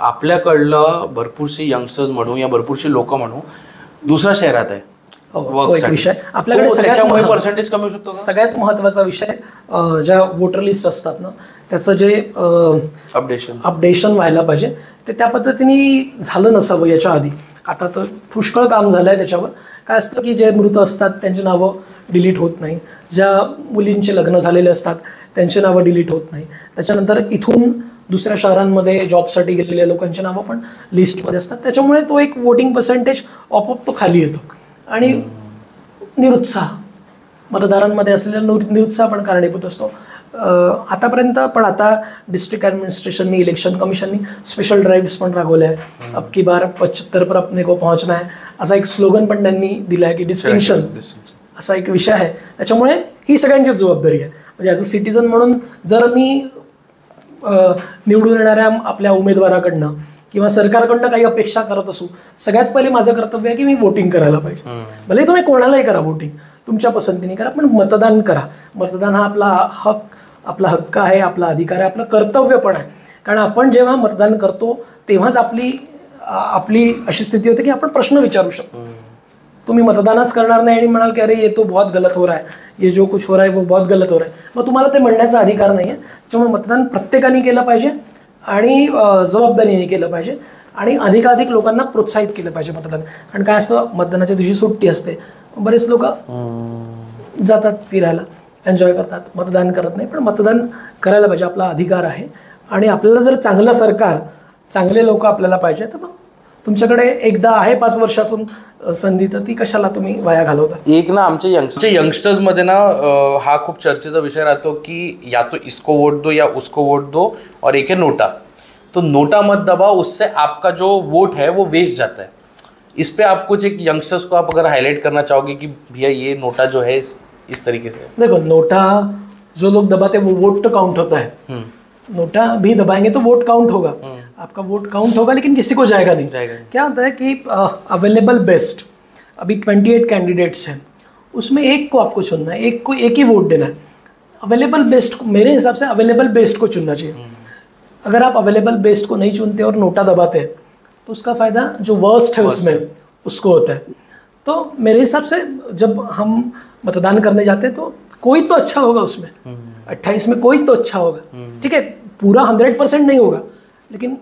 आपल्याकडलं भरपूरशी यंगस्टर्स म्हणू या भरपूरशी लोक म्हणू दुसऱ्या शहरात आहे, एक विषय आपल्याकडे त्याच्यामुळे पर्सेंटेज कमी होऊ शकतो. सगळ्यात महत्त्वाचा विषय, ज्या वोटर लिस्ट असतात ना, त्याचं जे अपडेशन व्हायला पाहिजे ते त्या पद्धतीने झालं नसावं याच्या आधी. आता तर पुष्कळ काम झालं आहे त्याच्यावर. काय असतं की जे मृत असतात त्यांची नावं डिलीट होत नाही, ज्या मुलींचे लग्न झालेले असतात त्यांची नावं डिलीट होत नाही, त्याच्यानंतर इथून दुसऱ्या शहरांमध्ये जॉबसाठी गेलेल्या लोकांची नावं पण लिस्टमध्ये असतात. त्याच्यामुळे तो एक वोटिंग पर्सेंटेज आपोआप तो खाली येतो आणि निरुत्साह, मतदारांमध्ये असलेला निरुत्साह पण कारणीभूत असतो. आतापर्यंत पण आता डिस्ट्रिक्ट ॲडमिनिस्ट्रेशननी, इलेक्शन कमिशननी स्पेशल ड्राईव्स पण राबवल्या आहे. अब की बार 75 पर अपने को पहुंचना है असा एक स्लोगन पण त्यांनी दिला आहे की डिस्टिंक्शन असा एक विषय आहे. त्याच्यामुळे ही सगळ्यांची जबाबदारी आहे. म्हणजे ॲज अ सिटीजन म्हणून जर मी निवडून येणाऱ्या आपल्या उमेदवाराकडनं किंवा सरकारकडनं काही अपेक्षा करत असू, सगळ्यात पहिले माझं कर्तव्य आहे की मी वोटिंग करायला पाहिजे. भले तुम्ही कोणालाही करा वोटिंग, तुमच्या पसंतीने करा, पण मतदान करा. मतदान हा आपला हक्क आहे, आपला अधिकार आहे, आपलं कर्तव्य पण आहे. कारण आपण जेव्हा मतदान करतो तेव्हाच आपली अशी स्थिती होते की आपण प्रश्न विचारू शकतो. तुम्ही मतदानच करणार नाही आणि म्हणाल की अरे ये तो बहुत गलत हो रहा है, ये जो कुछ हो रहा है वो बहुत गलत हो रहा है, मग तुम्हाला ते म्हणण्याचा अधिकार नाही आहे. त्याच्यामुळे मतदान प्रत्येकाने केलं पाहिजे आणि जबाबदारीने केलं पाहिजे आणि अधिकाधिक लोकांना प्रोत्साहित केलं पाहिजे मतदान. कारण काय असतं, मतदानाच्या दिवशी सुट्टी असते, बरेच लोक जातात फिरायला, एन्जॉय करतात, मतदान करत नाही. पण मतदान करायला पाहिजे, आपला अधिकार आहे. आणि आपल्याला जर चांगलं सरकार, चांगले लोक आपल्याला पाहिजे, तर मग तुमच्याकडे एकदा आहे 5 वर्षातून संधी, तर ती कशाला तुम्ही वाया घालवता. एक ना आमच्या यंगस्टर्समध्ये ना हा खूप चर्चेचा विषय राहतो की या तो इसको वोट दो या उसको वोट दो और एक है नोटा. तो नोटा मत दबाओ, उससे आपका जो वोट है वो वेस्ट जाता है. इस पे आप कुछ एक यंगस्टर्स को आप अगर हाईलाइट करना चाहोगे कि भैया ये नोटा जो है इस तरीके से. देखो, नोटा जो लोग दबाते हैं वो वोट तो काउंट होता है. नोटा भी दबाएंगे तो वोट काउंट होगा, आपका वोट काउंट होगा, लेकिन किसी को जाएगा नहीं. क्या होता है कि अवेलेबल बेस्ट, अभी 28 कैंडिडेट्स हैं, उसमें एक को आपको चुनना है, एक ही वोट देना है. अवेलेबल बेस्ट, मेरे हिसाब से अवेलेबल बेस्ट को चुनना चाहिए. अगर आप अवेलेबल बेस्ट को नहीं चुनते और नोटा दबाते हैं तो उसका फ़ायदा जो वर्स्ट है उसमें उसको होता है। तो मेरे हिसाब से जब हम मतदान करने जाते हैं तो कोई तो अच्छा होगा उसमें, 28 में कोई तो अच्छा होगा, ठीक है, पूरा 100% नहीं होगा लेकिन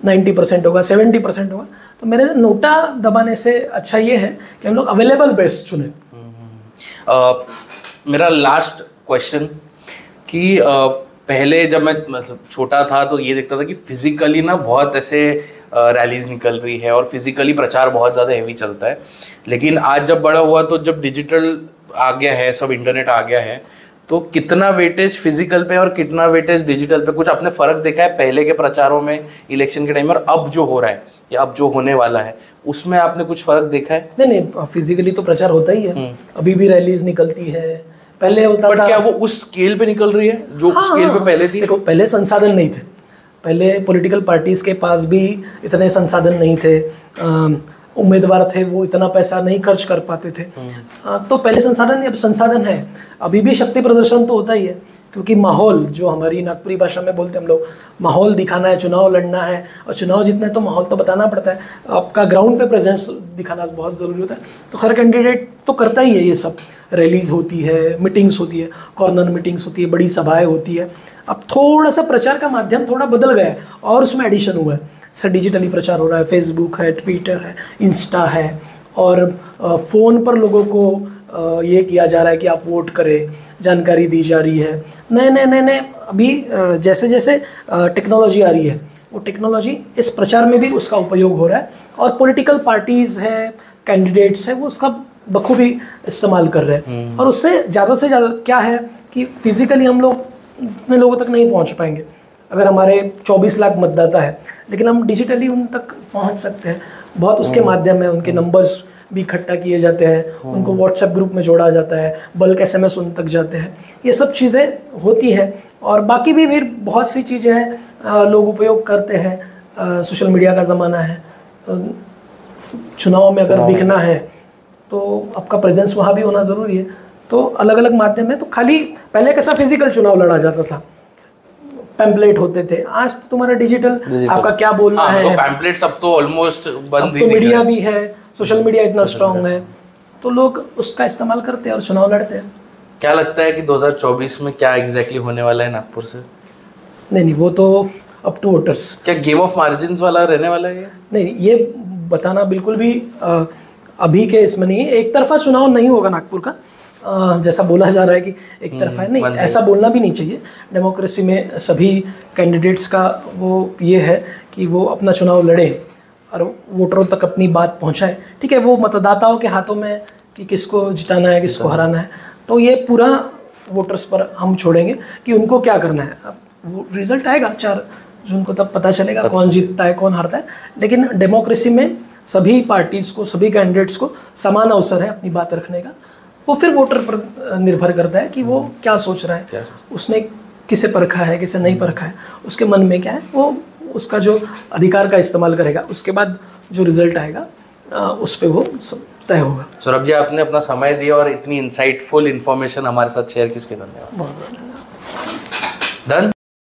90% होगा, 70% होगा। तो मेरे नोटा दबाने से अच्छा ये है कि हम लोग अवेलेबल बेस्ट चुने। मेरा लास्ट क्वेश्चन कि पहले जब मैं मतलब छोटा था तो ये देखता था कि फिजिकली ना बहुत ऐसे रैलीज निकल रही है और फिजिकली प्रचार बहुत ज़्यादा हेवी चलता है, लेकिन आज जब बड़ा हुआ तो जब डिजिटल आ गया है, सब इंटरनेट आ गया है, तो कितना वेटेज फिजिकल पे और कितना वेटेज डिजिटल पे, कुछ आपने फ़र्क देखा है पहले के प्रचारों में इलेक्शन के टाइम और अब जो हो रहा है या अब जो होने वाला है उसमें आपने कुछ फ़र्क देखा है? नहीं, फिजिकली तो प्रचार होता ही है, अभी भी रैलीज निकलती है, पहले होता था। क्या वो उस स्केल पे निकल रही है जो स्केल पे पहले थी? देखो, पहले संसाधन नहीं थे, पहले पॉलिटिकल पार्टीज के पास भी इतने संसाधन नहीं थे, उम्मीदवार थे वो इतना पैसा नहीं खर्च कर पाते थे। तो पहले संसाधन, अब संसाधन है, अभी भी शक्ति प्रदर्शन तो होता ही है, क्योंकि माहौल, जो हमारी नागपुरी भाषा में बोलते हैं हम लोग, माहौल दिखाना है, चुनाव लड़ना है, और चुनाव जीतना है तो माहौल तो बताना पड़ता है, आपका ग्राउंड पे प्रेजेंस दिखाना बहुत ज़रूरी होता है। तो हर कैंडिडेट तो करता ही है ये सब, रैलीज होती है, मीटिंग्स होती है, कॉर्नर मीटिंग्स होती है, बड़ी सभाएँ होती है। अब थोड़ा सा प्रचार का माध्यम थोड़ा बदल गया है और उसमें एडिशन हुआ है, सर डिजिटली प्रचार हो रहा है, फेसबुक है, ट्विटर है, इंस्टा है, और फ़ोन पर लोगों को ये किया जा रहा है कि आप वोट करें, जानकारी दी जा रही है। नए अभी जैसे जैसे टेक्नोलॉजी आ रही है, वो टेक्नोलॉजी इस प्रचार में भी उसका उपयोग हो रहा है, और पॉलिटिकल पार्टीज़ है, कैंडिडेट्स है, वो उसका बखूबी इस्तेमाल कर रहे हैं। और उससे ज़्यादा से ज़्यादा क्या है कि फिज़िकली हम लोग इतने लोगों तक नहीं पहुंच पाएंगे। अगर हमारे 24 लाख मतदाता है, लेकिन हम डिजिटली उन तक पहुंच सकते हैं बहुत, उसके माध्यम में उनके नंबर्स भी इकट्ठा किए जाते हैं, उनको व्हाट्सएप ग्रुप में जोड़ा जाता है, बल्क SMS उन तक जाते हैं, ये सब चीज़ें होती हैं। और बाकी भी फिर बहुत सी चीज़ें हैं लोग उपयोग करते हैं, सोशल मीडिया का ज़माना है, चुनाव में अगर दिखना है तो आपका प्रेजेंस वहाँ भी होना ज़रूरी है। तो अलग अलग माध्यम है। तो खाली पहले कैसा फिजिकल चुनाव लड़ा जाता था, पैम्पलेट होते थे, आज तो तुम्हारा डिजिटल आपका क्या बोलना है, तो पैम्पलेट सब तो ऑलमोस्ट बंद ही, तो मीडिया भी है, सोशल मीडिया इतना स्ट्रांग है, तो लोग उसका इस्तेमाल करते हैं और चुनाव लड़ते हैं। क्या लगता है कि 2024 में क्या एग्जैक्टली होने वाला है नागपुर से? नहीं, वो तो अप टू वोटर्स। क्या गेम ऑफ मार्जिन वाला रहने वाला है? नहीं, ये बताना बिल्कुल भी अभी के इसमें नहीं है। एक तरफा चुनाव नहीं होगा नागपुर का, जैसा बोला जा रहा है कि एक तरफा है, नहीं, ऐसा बोलना भी नहीं चाहिए। डेमोक्रेसी में सभी कैंडिडेट्स का वो ये है कि वो अपना चुनाव लड़े और वोटरों तक अपनी बात पहुंचाए, ठीक है। वो मतदाताओं के हाथों में कि किसको जिताना है, किसको हराना है, तो ये पूरा वोटर्स पर हम छोड़ेंगे कि उनको क्या करना है। अब वो रिजल्ट आएगा 4 जून को, तब पता चलेगा कौन जीतता है, कौन हारता है। लेकिन डेमोक्रेसी में सभी पार्टीज़ को, सभी कैंडिडेट्स को समान अवसर है अपनी बात रखने का। वो फिर वोटर पर निर्भर करता है कि वो क्या सोच रहा है, उसने किसे परखा है, किसे नहीं परखा है, उसके मन में क्या है, वो उसका जो अधिकार का इस्तेमाल करेगा। उसके बाद जो रिजल्ट आएगा उस पर वो तय होगा। सौरभ जी, आपने अपना समय दिया और इतनी इंसाइटफुल इन्फॉर्मेशन हमारे साथ शेयर की, उसके धन्यवाद। बहुत बहुत धन्यवाद। डन।